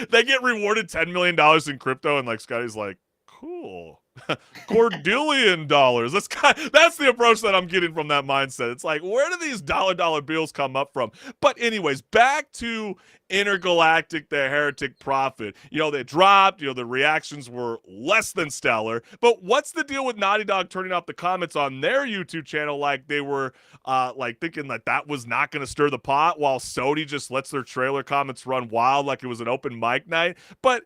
They get rewarded $10 million in crypto, and like Scotty's like, cool. Cordillion dollars. That's the approach that I'm getting from that mindset. It's like, where do these dollar bills come up from? But anyways, back to Intergalactic, the Heretic Prophet. They dropped, the reactions were less than stellar. But what's the deal with Naughty Dog turning off the comments on their YouTube channel like they were like thinking that was not going to stir the pot, while Sony just lets their trailer comments run wild like it was an open mic night? But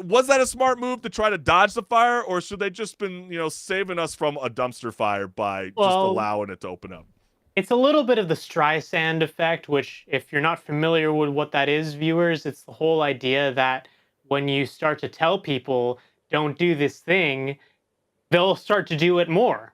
was that a smart move to try to dodge the fire, or should they just been, saving us from a dumpster fire by just allowing it to open up? It's a little bit of the Streisand effect, which, if you're not familiar with what that is, viewers, it's the whole idea that when you start to tell people, don't do this thing, they'll start to do it more.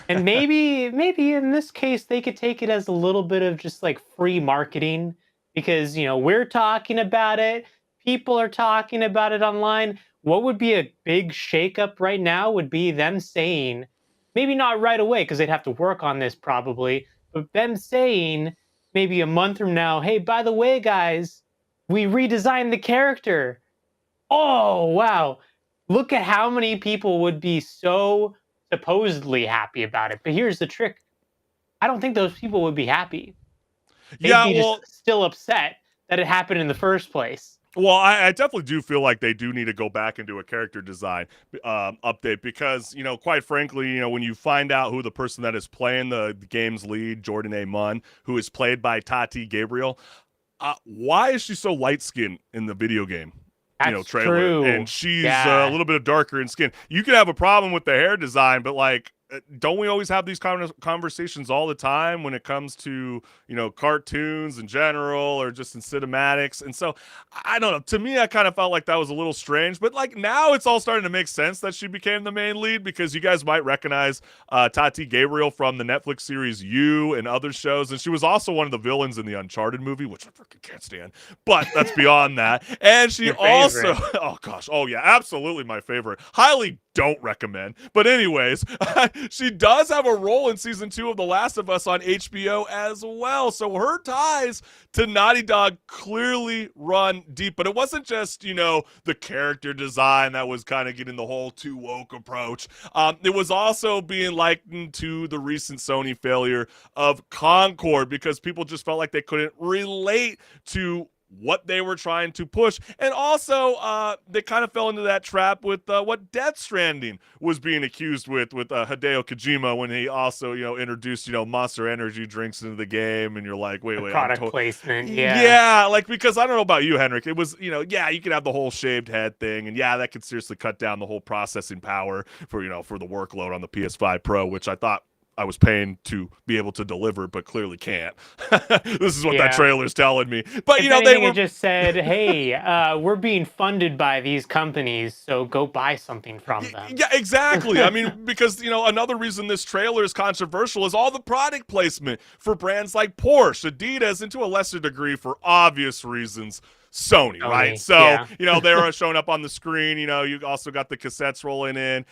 And maybe in this case, they could take it as a little bit of just like free marketing, because, we're talking about it. People are talking about it online. What would be a big shakeup right now would be them saying, maybe not right away because they'd have to work on this probably, but them saying maybe a month from now, hey, by the way, guys, we redesigned the character. Oh, wow. Look at how many people would be so supposedly happy about it. But here's the trick. I don't think those people would be happy. They'd be just still upset that it happened in the first place. Well, I definitely do feel like they do need to go back and do a character design update because, quite frankly, when you find out who the person that is playing the game's lead, Jordan A. Munn, who is played by Tati Gabriel, why is she so light-skinned in the video game? That's trailer, true. and she's a little bit darker in skin. You can have a problem with the hair design, but like, don't we always have these conversations all the time when it comes to cartoons in general or just in cinematics? And so I don't know. To me, I kind of felt like that was a little strange, but like now it's all starting to make sense that she became the main lead, because you guys might recognize Tati Gabriel from the Netflix series You and other shows, and she was also one of the villains in the Uncharted movie, which I freaking can't stand. But that's beyond that. And she also, oh gosh, oh yeah, absolutely my favorite. Highly don't recommend. But anyways, she does have a role in season 2 of The Last of Us on HBO as well. So her ties to Naughty Dog clearly run deep. But it wasn't just, the character design that was kind of getting the whole too woke approach. It was also being likened to the recent Sony failure of Concord, because people just felt like they couldn't relate to what they were trying to push. And also, they kind of fell into that trap with what Death Stranding was being accused with Hideo Kojima, when he also, introduced, Monster Energy drinks into the game, and you're like, wait, product placement, yeah, like, because I don't know about you, HenricK, it was, you can have the whole shaved head thing, and that could seriously cut down the whole processing power for the workload on the PS5 Pro, which I thought I was paying to be able to deliver, but clearly can't. This is what that trailer's telling me. But they just said, "Hey, we're being funded by these companies, so go buy something from them." Yeah, exactly. I mean, because another reason this trailer is controversial is all the product placement for brands like Porsche, Adidas, and to a lesser degree, for obvious reasons, Sony, right? So, they are showing up on the screen. You also got the cassettes rolling in.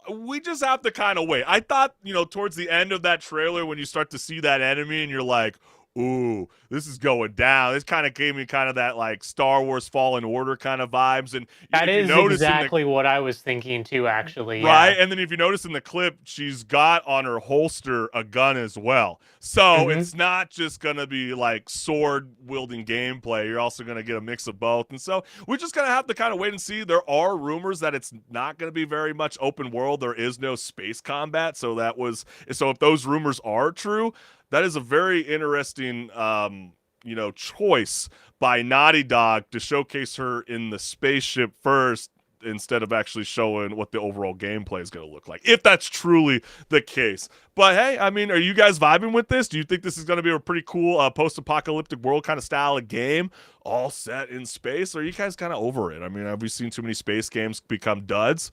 We just have to kind of wait. I thought, towards the end of that trailer, when you start to see that enemy and you're like, ooh, this is going down. This kind of gave me kind of that like Star Wars Fallen Order kind of vibes. And that is exactly what I was thinking too, actually. Right. And then if you notice in the clip, she's got on her holster a gun as well. So it's not just going to be like sword wielding gameplay. You're also going to get a mix of both. And so we're just going to have to kind of wait and see. There are rumors that it's not going to be very much open world. There is no space combat. So if those rumors are true, that is a very interesting, choice by Naughty Dog to showcase her in the spaceship first, instead of actually showing what the overall gameplay is going to look like, if that's truly the case. But hey, I mean, are you guys vibing with this? Do you think this is going to be a pretty cool post-apocalyptic world kind of style of game, all set in space? Or are you guys kind of over it? I mean, have we seen too many space games become duds?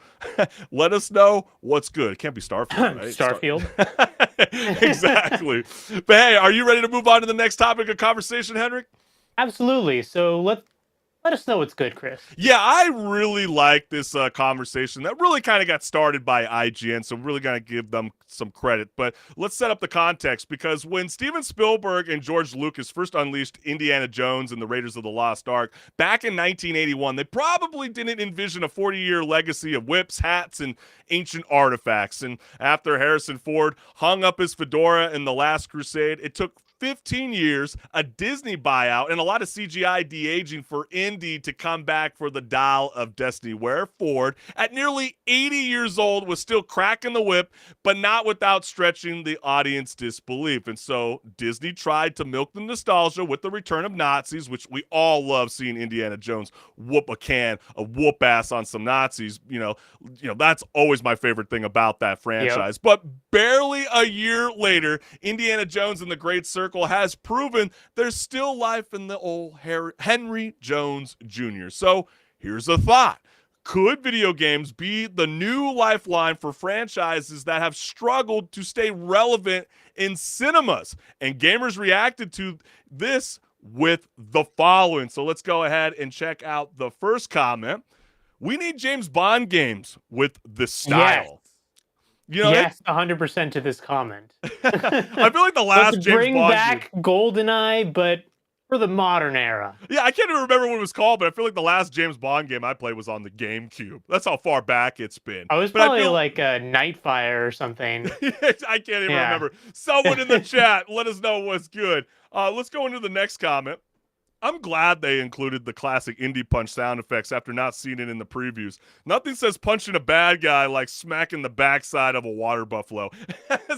Let us know what's good. It can't be Starfield, right? Starfield. Exactly. But hey, are you ready to move on to the next topic of conversation, Henrik? Absolutely. So let us know what's good, Chris. Yeah, I really like this conversation that really kind of got started by IGN, so I'm really going to give them some credit. But let's set up the context, because when Steven Spielberg and George Lucas first unleashed Indiana Jones and the Raiders of the Lost Ark back in 1981, they probably didn't envision a 40-year legacy of whips, hats, and ancient artifacts. And after Harrison Ford hung up his fedora in The Last Crusade, it took 15 years, a Disney buyout, and a lot of CGI de-aging for Indy to come back for the Dial of Destiny, where Ford, at nearly 80 years old, was still cracking the whip, but not without stretching the audience disbelief. And so Disney tried to milk the nostalgia with the return of Nazis, which we all love seeing Indiana Jones whoop ass on some Nazis. You know, that's always my favorite thing about that franchise. Yep. But barely a year later, Indiana Jones and the Great Circle has proven there's still life in the old Henry Jones Jr. So here's a thought. Could video games be the new lifeline for franchises that have struggled to stay relevant in cinemas? And gamers reacted to this with the following. So let's go ahead and check out the first comment. We need James Bond games with the style. Yes. You know, yes, 100% to this comment. I feel like the last James bring Bond back GoldenEye, but for the modern era. Yeah, I can't even remember what it was called, but I feel like the last James Bond game I played was on the GameCube. That's how far back it's been. I was probably like a Nightfire or something. I can't even remember. Someone in the chat, let us know what's good. Let's go into the next comment. I'm glad they included the classic indie punch sound effects after not seeing it in the previews. Nothing says punching a bad guy like smacking the backside of a water buffalo.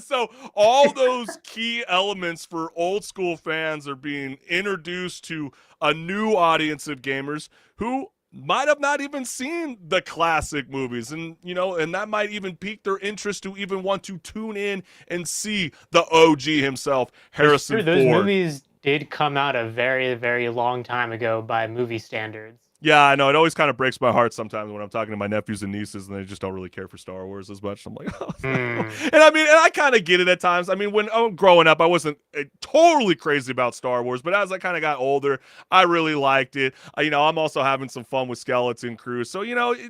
So all those key elements for old school fans are being introduced to a new audience of gamers who might have not even seen the classic movies, and that might even pique their interest to even want to tune in and see the OG himself, Harrison Ford. Those movies did come out a very, very long time ago by movie standards. Yeah, I know. It always kind of breaks my heart sometimes when I'm talking to my nephews and nieces and they just don't really care for Star Wars as much. I'm like, oh. And I kind of get it at times. I mean, when growing up, I wasn't totally crazy about Star Wars, but as I kind of got older, I really liked it. I'm also having some fun with Skeleton Crew. So,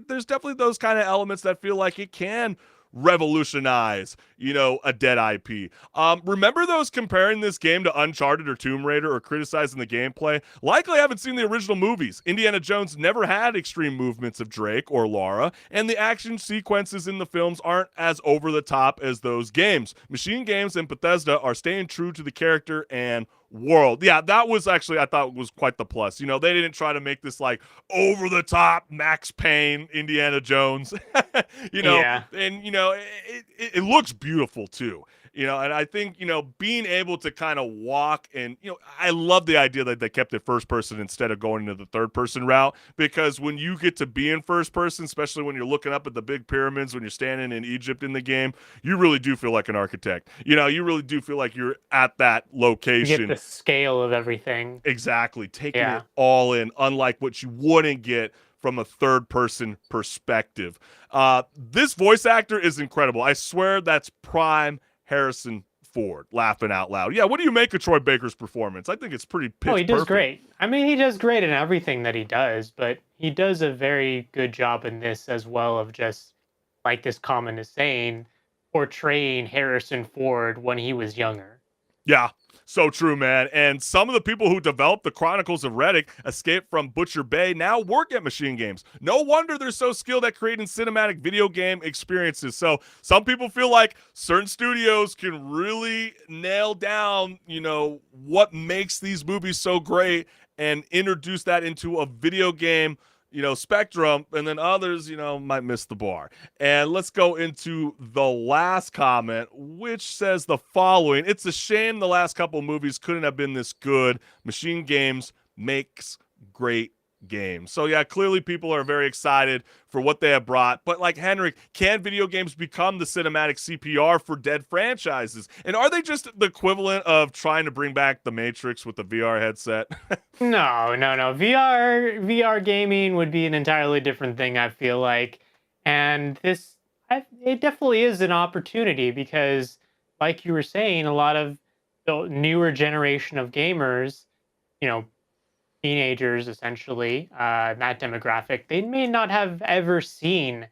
there's definitely those kind of elements that feel like it can revolutionize, a dead IP. Remember those comparing this game to Uncharted or Tomb Raider or criticizing the gameplay? Likely haven't seen the original movies. Indiana Jones never had extreme movements of Drake or Lara, and the action sequences in the films aren't as over the top as those games. Machine Games and Bethesda are staying true to the character and world. Yeah, that was actually, I thought, was quite the plus. They didn't try to make this like over the top Max Payne Indiana Jones. Yeah. And it looks beautiful too. And I think, being able to kind of walk and, I love the idea that they kept it first person instead of going into the third person route, because when you get to be in first person, especially when you're looking up at the big pyramids, when you're standing in Egypt in the game, you really do feel like an architect. You really do feel like you're at that location. You get the scale of everything. Exactly. Taking it all in, unlike what you wouldn't get from a third-person perspective. This voice actor is incredible. I swear that's prime Harrison Ford, laughing out loud. Yeah, what do you make of Troy Baker's performance? I think it's pretty pitch perfect. He does great. I mean, he does great in everything that he does, but he does a very good job in this as well of just, like this comment is saying, portraying Harrison Ford when he was younger. Yeah. So true, man. And some of the people who developed the Chronicles of Riddick escaped from Butcher Bay now work at Machine Games. No wonder they're so skilled at creating cinematic video game experiences. So some people feel like certain studios can really nail down, what makes these movies so great and introduce that into a video game spectrum, and then others, might miss the bar. And let's go into the last comment, which says the following. It's a shame the last couple movies couldn't have been this good. Machine Games makes great game. So yeah, clearly people are very excited for what they have brought. But like HenricK, can video games become the cinematic CPR for dead franchises? And are they just the equivalent of trying to bring back the Matrix with the VR headset? No. VR gaming would be an entirely different thing, I feel like. And it definitely is an opportunity because, like you were saying, a lot of the newer generation of gamers, you know, teenagers essentially, that demographic, they may not have ever seen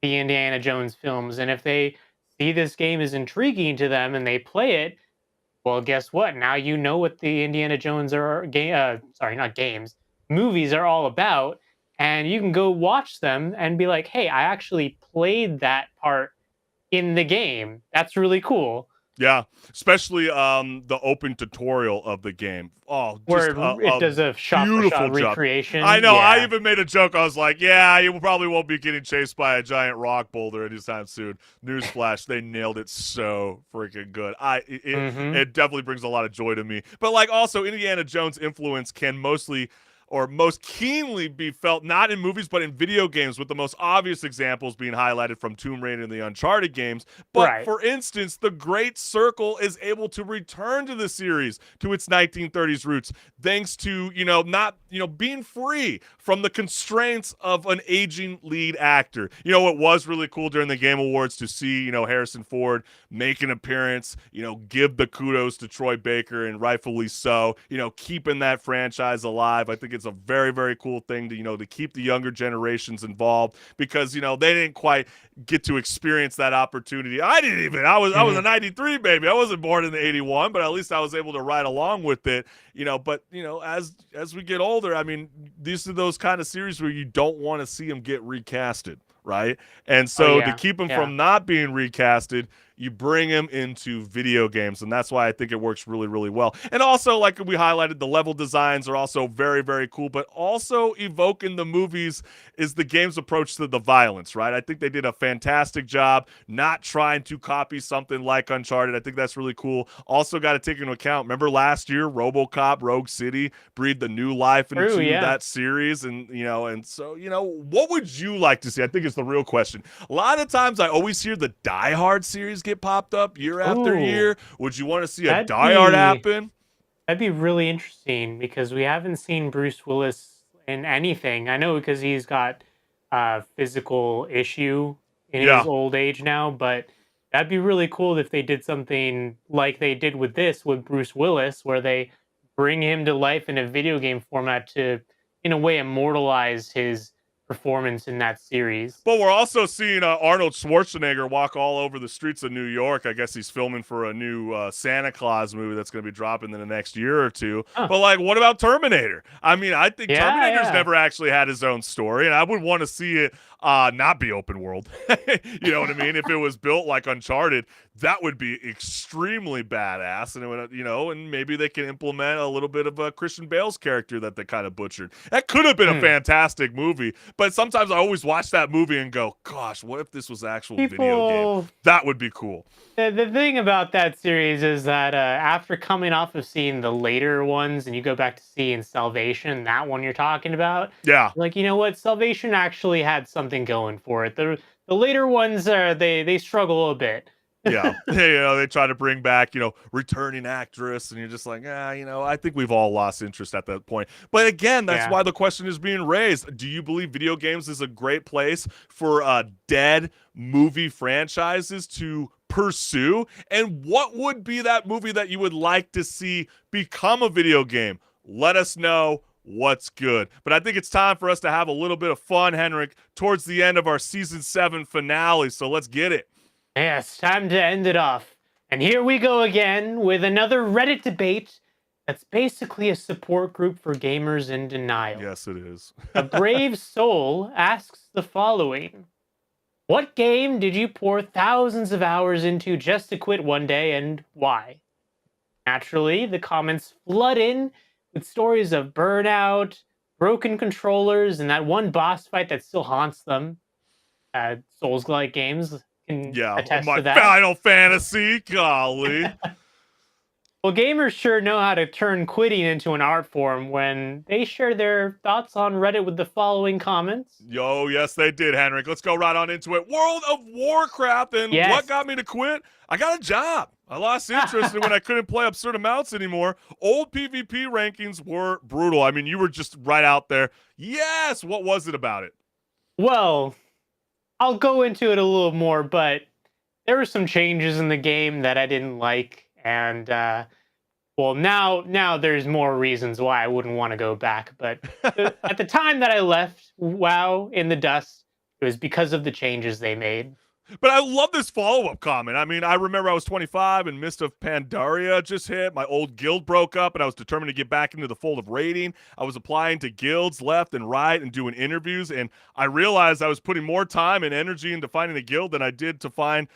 the Indiana Jones films. And if they see this game is intriguing to them and they play it, well, guess what? Now you know what the Indiana Jones sorry, not games, movies are all about, and you can go watch them and be like, "Hey, I actually played that part in the game. That's really cool." Yeah, especially the open tutorial of the game. Oh, just Where it does a beautiful shot-for-shot job. recreation. I know. I Yeah. even made a joke. I was like, "Yeah, you probably won't be getting chased by a giant rock boulder anytime soon." Newsflash: they nailed it so freaking good. It definitely brings a lot of joy to me. But like, also, Indiana Jones' influence can mostly or most keenly be felt not in movies but in video games, with the most obvious examples being highlighted from Tomb Raider and the Uncharted games. But Right. for instance, the Great Circle is able to return to the series to its 1930s roots thanks to, not, being free from the constraints of an aging lead actor. It was really cool during the Game Awards to see, Harrison Ford make an appearance, give the kudos to Troy Baker, and rightfully so, keeping that franchise alive. I think it's a very, very cool thing to keep the younger generations involved, because they didn't quite get to experience that opportunity. I didn't even. I was a 93 baby. I wasn't born in the 81, but at least I was able to ride along with it. But as we get older, I mean, these are those kind of series where you don't want to see them get recasted, right? And so to keep them from not being recasted, you bring them into video games, and that's why I think it works really, really well. And also, like we highlighted, the level designs are also very, very cool, but also evoking the movies is the game's approach to the violence, right? I think they did a fantastic job not trying to copy something like Uncharted. I think that's really cool. Also got to take into account, remember last year, RoboCop Rogue City breathed a new life into that series, and so what would you like to see? I think it's the real question. A lot of times I always hear the Die Hard series get popped up year after year. Would you want to see a Die Hard happen? That'd be really interesting because we haven't seen Bruce Willis in anything. I know because he's got a physical issue in his old age now, but that'd be really cool if they did something like they did with Bruce Willis, where they bring him to life in a video game format to, in a way, immortalize his performance in that series. But we're also seeing Arnold Schwarzenegger walk all over the streets of New York. I guess he's filming for a new Santa Claus movie that's going to be dropping in the next year or two. But like, what about Terminator? I mean, I think Terminator's never actually had his own story, and I would want to see it not be open world. You know what I mean? If it was built like Uncharted, that would be extremely badass, and it would, and maybe they can implement a little bit of a Christian Bale's character that they kind of butchered. That could have been a fantastic movie, but sometimes I always watch that movie and go, gosh, what if this was actual video game? That would be cool. The thing about that series is that after coming off of seeing the later ones and you go back to seeing Salvation, that one you're talking about, like, you know what? Salvation actually had something going for it. The later ones, they struggle a bit. They try to bring back, returning actress, and you're just like, I think we've all lost interest at that point. But again, that's why the question is being raised. Do you believe video games is a great place for dead movie franchises to pursue? And what would be that movie that you would like to see become a video game? Let us know what's good. But I think it's time for us to have a little bit of fun, HenricK, towards the end of our Season 7 finale. So let's get it. Yes, time to end it off. And here we go again with another Reddit debate that's basically a support group for gamers in denial. Yes, it is. A brave soul asks the following: what game did you pour thousands of hours into just to quit one day, and why? Naturally, the comments flood in with stories of burnout, broken controllers, and that one boss fight that still haunts them. Souls-like games can attest to that. Final Fantasy, golly. Well, gamers sure know how to turn quitting into an art form when they share their thoughts on Reddit with the following comments. Yo, yes, they did, HenricK. Let's go right on into it. World of Warcraft, and what Yes. got me to quit? I got a job. I lost interest in when I couldn't play absurd amounts anymore. Old PvP rankings were brutal. I mean, you were just right out there. Yes, what was it about it? Well, I'll go into it a little more, but there were some changes in the game that I didn't like, and well, now there's more reasons why I wouldn't want to go back. But at the time that I left WoW in the dust, it was because of the changes they made. But I love this follow-up comment. I mean, I remember I was 25 and Mist of Pandaria just hit. My old guild broke up, and I was determined to get back into the fold of raiding. I was applying to guilds left and right and doing interviews, and I realized I was putting more time and energy into finding a guild than I did to find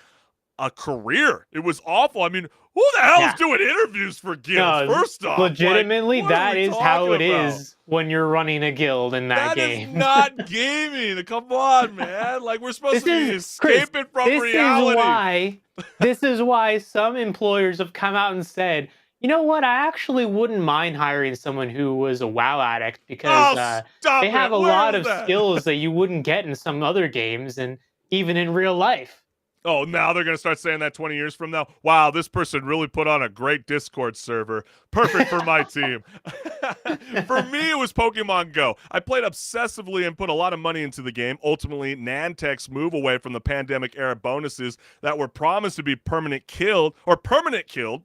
a career. It was awful. I mean, who the hell is doing interviews for guilds? No, First off, legitimately, like, what are that we is how it talking about? is when you're running a guild in that game. That is not gaming. Come on, man. Like, we're supposed to be escaping from this reality. This is why some employers have come out and said, you know what? I actually wouldn't mind hiring someone who was a WoW addict because stop they it. have a Where lot is of that? skills that you wouldn't get in some other games and even in real life. Oh, now they're going to start saying that 20 years from now. Wow, this person really put on a great Discord server. Perfect for my team. For me, it was Pokemon Go. I played obsessively and put a lot of money into the game. Ultimately, Niantic's move away from the pandemic era bonuses that were promised to be permanent killed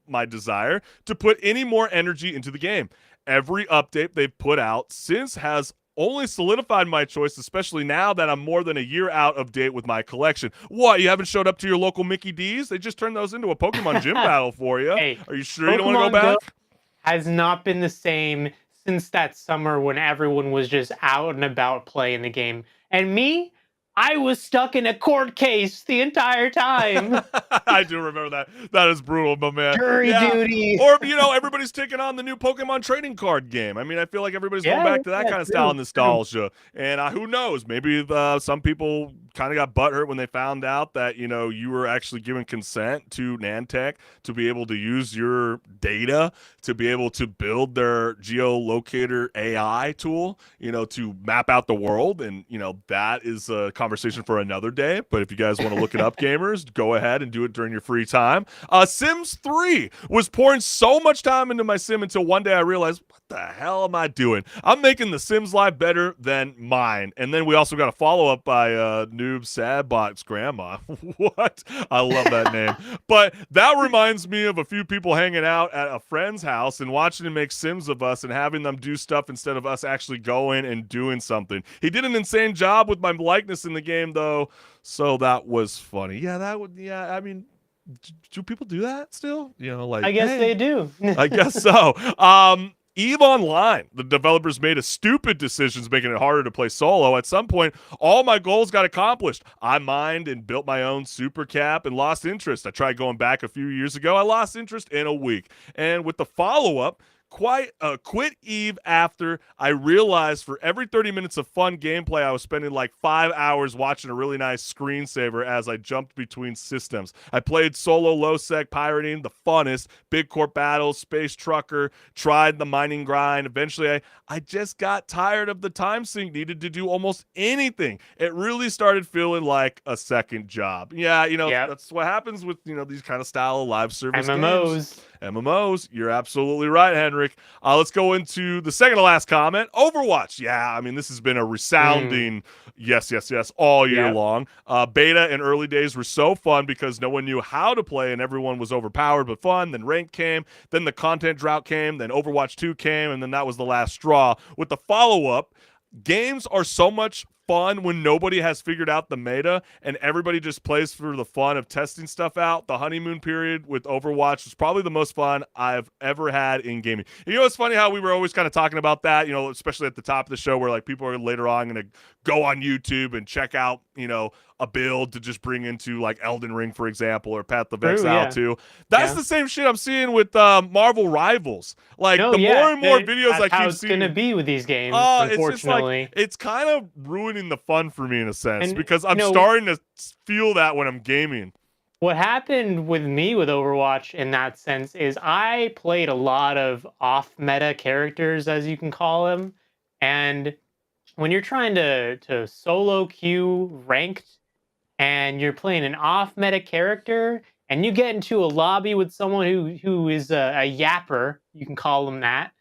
my desire to put any more energy into the game. Every update they've put out since has only solidified my choice, especially now that I'm more than a year out of date with my collection. What, you haven't showed up to your local Mickey D's? They just turned those into a Pokemon gym battle for you. Hey, are you sure you don't want to go Pokemon back? has not been the same since that summer when everyone was just out and about playing the game. And me, I was stuck in a court case the entire time. I do remember that. That is brutal, my man. Jury duty. Or, everybody's taking on the new Pokemon trading card game. I mean, I feel like everybody's going back to that kind of style of nostalgia. And who knows? Maybe some people kind of got butthurt when they found out that, you were actually giving consent to Niantic to be able to use your data to be able to build their geolocator AI tool, to map out the world. And, that is a conversation for another day. But if you guys want to look it up, gamers, go ahead and do it during your free time. Sims 3 was pouring so much time into my sim until one day I realized, what the hell am I doing? I'm making the Sims life better than mine. And then we also got a follow-up by Noob Sadbot's grandma. What? I love that name. But that reminds me of a few people hanging out at a friend's house and watching him make Sims of us and having them do stuff instead of us actually going and doing something. He did an insane job with my likeness in the game, though, so that was funny. I mean, do people do that still? I guess they do. I guess so. EVE Online, the developers made a stupid decisions making it harder to play solo. At some point, all my goals got accomplished. I mined and built my own super cap and lost interest. I tried going back a few years ago. I lost interest in a week. And with the follow-up, quit EVE after I realized for every 30 minutes of fun gameplay, I was spending like 5 hours watching a really nice screensaver as I jumped between systems. I played solo low-sec pirating, the funnest, big corp battles, space trucker, tried the mining grind. Eventually, I just got tired of the time sink needed to do almost anything. It really started feeling like a second job. Yeah, that's what happens with, these kind of style of live service games. MMOs, you're absolutely right, HenricK. Let's go into the second to last comment. Overwatch. Yeah, I mean, this has been a resounding yes all year long. Beta and early days were so fun because no one knew how to play and everyone was overpowered but fun. Then ranked came, then the content drought came, then Overwatch 2 came, and then that was the last straw. With the follow-up, games are so much fun when nobody has figured out the meta and everybody just plays for the fun of testing stuff out. The honeymoon period with Overwatch was probably the most fun I've ever had in gaming. It's funny how we were always kind of talking about that, especially at the top of the show where like people are later on going to go on YouTube and check out, a build to just bring into like Elden Ring, for example, or Path of Exile 2. That's the same shit I'm seeing with Marvel Rivals. Like more and more videos I keep seeing. How it's going to be with these games, unfortunately. It's kind of ruining the fun for me in a sense because I'm starting to feel that when I'm gaming. What happened with me with Overwatch in that sense is I played a lot of off-meta characters, as you can call them, and when you're trying to solo queue ranked and you're playing an off-meta character and you get into a lobby with someone who is a yapper, you can call them that,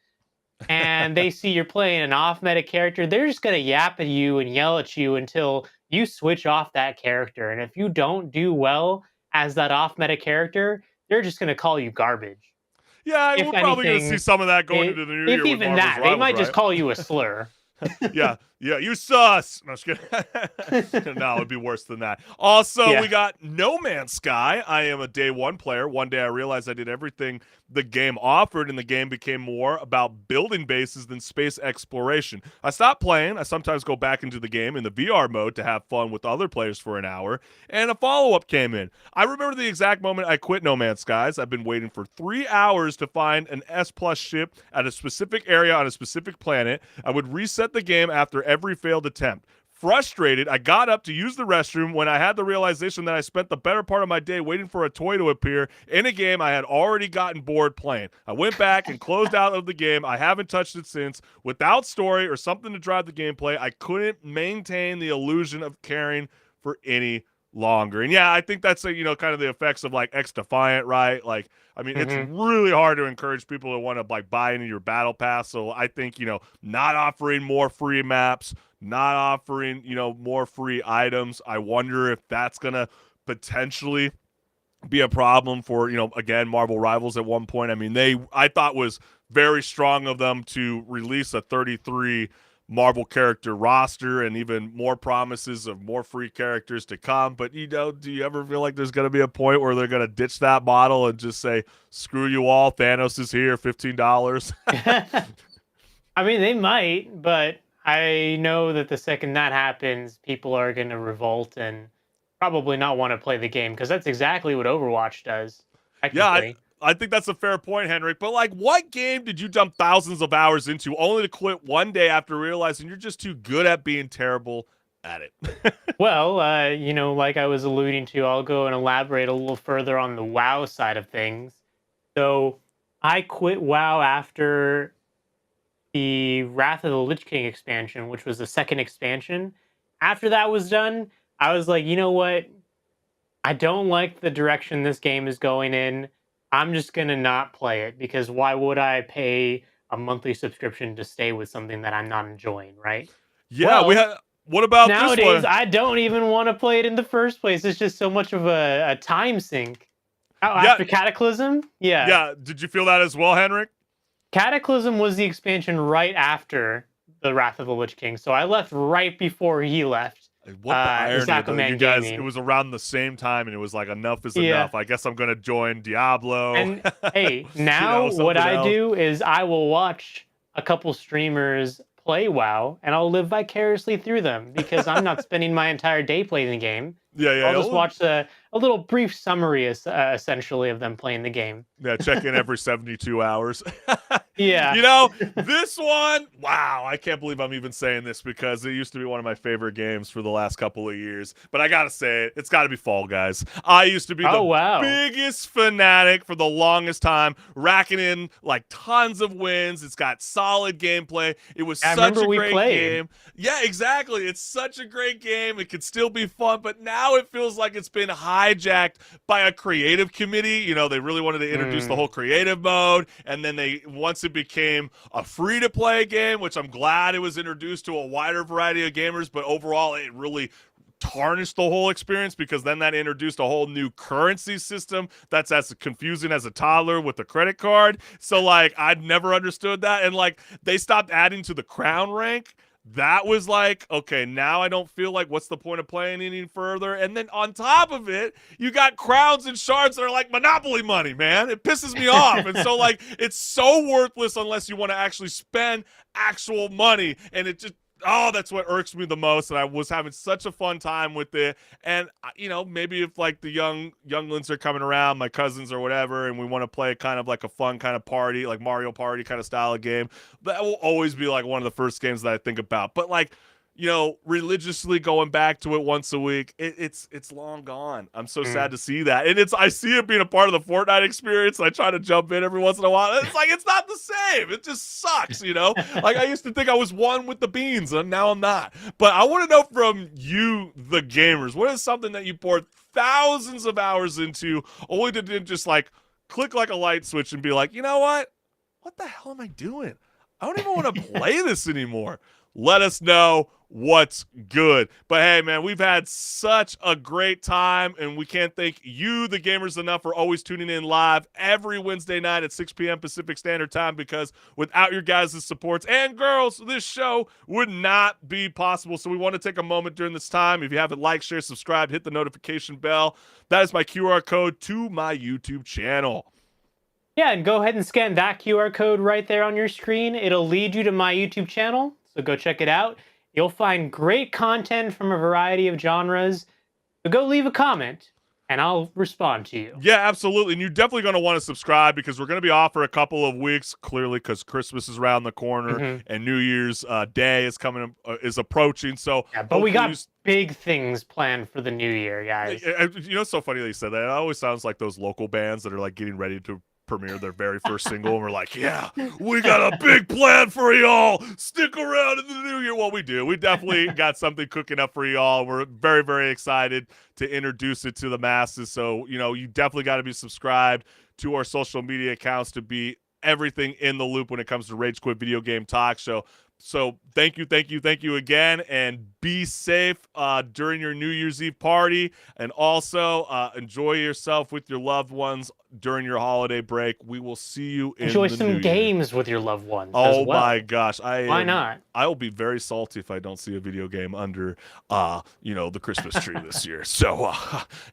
and they see you're playing an off-meta character, they're just gonna yap at you and yell at you until you switch off that character. And if you don't do well as that off-meta character, they're just gonna call you garbage. Yeah, If we're probably going to see anything, some of that going into the new if year with even Marvel's that, they Rivals, might just right? call you a slur. Yeah, you sus. No, just kidding. No, it'd be worse than that. Also, Yeah. we got No Man's Sky. I am a day one player. One day I realized I did everything the game offered, and the game became more about building bases than space exploration. I stopped playing. I sometimes go back into the game in the VR mode to have fun with other players for an hour, and a follow-up came in. I remember the exact moment I quit No Man's Skies. I've been waiting for 3 hours to find an S+ ship at a specific area on a specific planet. I would reset the game after every failed attempt. Frustrated, I got up to use the restroom when I had the realization that I spent the better part of my day waiting for a toy to appear in a game I had already gotten bored playing. I went back and closed out of the game. I haven't touched it since. Without story or something to drive the gameplay, I couldn't maintain the illusion of caring for any longer. And yeah, I think that's kind of the effects of like X Defiant, right? Like, I mean, it's Mhm. really hard to encourage people to want to like buy into your battle pass. So I think, not offering more free maps, not offering, more free items. I wonder if that's going to potentially be a problem for, again, Marvel Rivals at one point. I mean, I thought was very strong of them to release a 33 Marvel character roster and even more promises of more free characters to come. But, do you ever feel like there's going to be a point where they're going to ditch that model and just say, screw you all, Thanos is here, $15? I mean, they might, but I know that the second that happens, people are going to revolt and probably not want to play the game because that's exactly what Overwatch does, Yeah, technically. I think that's a fair point, HenricK. But like, what game did you dump thousands of hours into only to quit one day after realizing you're just too good at being terrible at it? Well, like I was alluding to, I'll go and elaborate a little further on the WoW side of things. So I quit WoW after the Wrath of the Lich King expansion, which was the second expansion. After that was done, I was like, you know what? I don't like the direction this game is going in. I'm just gonna not play it because why would I pay a monthly subscription to stay with something that I'm not enjoying, right? Yeah, we Well, had. What about this nowadays one? I don't even want to play it in the first place. It's just so much of a time sink. Oh, Yeah, after Cataclysm? Yeah. yeah. Did you feel that as well, HenricK? Cataclysm was the expansion right after the Wrath of the Lich King. So I left right before he left. What the irony It's of you Aquaman guys, it Gaming. was around the same time, and it was like, enough is Yeah. enough. I guess I'm going to join Diablo. And hey, now what something I else. do is I will watch a couple streamers play WoW and I'll live vicariously through them because I'm not spending my entire day playing the game. Yeah, I'll just yeah. watch a little brief summary essentially of them playing the game. Yeah, check in every 72 hours. Yeah. This one, wow, I can't believe I'm even saying this because it used to be one of my favorite games for the last couple of years. But I got to say it's got to be Fall Guys. I used to be the wow. biggest fanatic for the longest time, racking in like tons of wins. It's got solid gameplay. It was I such remember a we great played. game. Yeah, exactly. It's such a great game. It could still be fun, but now it feels like it's been hijacked by a creative committee. They really wanted to introduce the whole creative mode, and then once it became a free-to-play game, which I'm glad it was introduced to a wider variety of gamers, but overall it really tarnished the whole experience because then that introduced a whole new currency system that's as confusing as a toddler with a credit card. So like I'd never understood that, and like they stopped adding to the crown rank. That was like, okay, now I don't feel like what's the point of playing any further? And then on top of it, you got crowns and shards that are like Monopoly money, man. It pisses me off. And so like it's so worthless unless you want to actually spend actual money. And it just, that's what irks me the most. And I was having such a fun time with it. And maybe if like the younglings are coming around, my cousins or whatever, and we want to play kind of like a fun kind of party, like Mario Party kind of style of game, that will always be like one of the first games that I think about. But like, religiously going back to it once a week. It's long gone. I'm so sad to see that. And I see it being a part of the Fortnite experience. I try to jump in every once in a while. It's like, it's not the same. It just sucks, Like, I used to think I was one with the beans, and now I'm not. But I want to know from you, the gamers, what is something that you poured thousands of hours into, only to just like click like a light switch and be like, you know what? What the hell am I doing? I don't even want to play this anymore. Let us know what's good. But hey, man, we've had such a great time, and we can't thank you, the gamers, enough for always tuning in live every Wednesday night at 6 p.m. Pacific Standard Time, because without your guys' supports and girls, this show would not be possible. So we want to take a moment during this time. If you haven't liked, share, subscribe, hit the notification bell. That is my QR code to my YouTube channel. Yeah, and go ahead and scan that QR code right there on your screen. It'll lead you to my YouTube channel, so go check it out. You'll find great content from a variety of genres. So go leave a comment, and I'll respond to you. Yeah, absolutely. And you're definitely going to want to subscribe, because we're going to be off for a couple of weeks, clearly, because Christmas is around the corner and New Year's Day is approaching. So, yeah, but we got big things planned for the new year, guys. It's so funny that you said that. It always sounds like those local bands that are like getting ready to premiere their very first single, and we're like, yeah, we got a big plan for y'all. Stick around in the new year. Well, we do. We definitely got something cooking up for y'all. We're very, very excited to introduce it to the masses. So, you definitely got to be subscribed to our social media accounts to be everything in the loop when it comes to Rage Quit Video Game Talk Show. So thank you again, and be safe during your New Year's Eve party, and also enjoy yourself with your loved ones during your holiday break. We will see you in Enjoy the some new games year. With your loved ones. Oh as well. my gosh, Why not? I will be very salty if I don't see a video game under the Christmas tree this year. So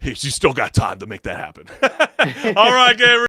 you still got time to make that happen. All right, gamers.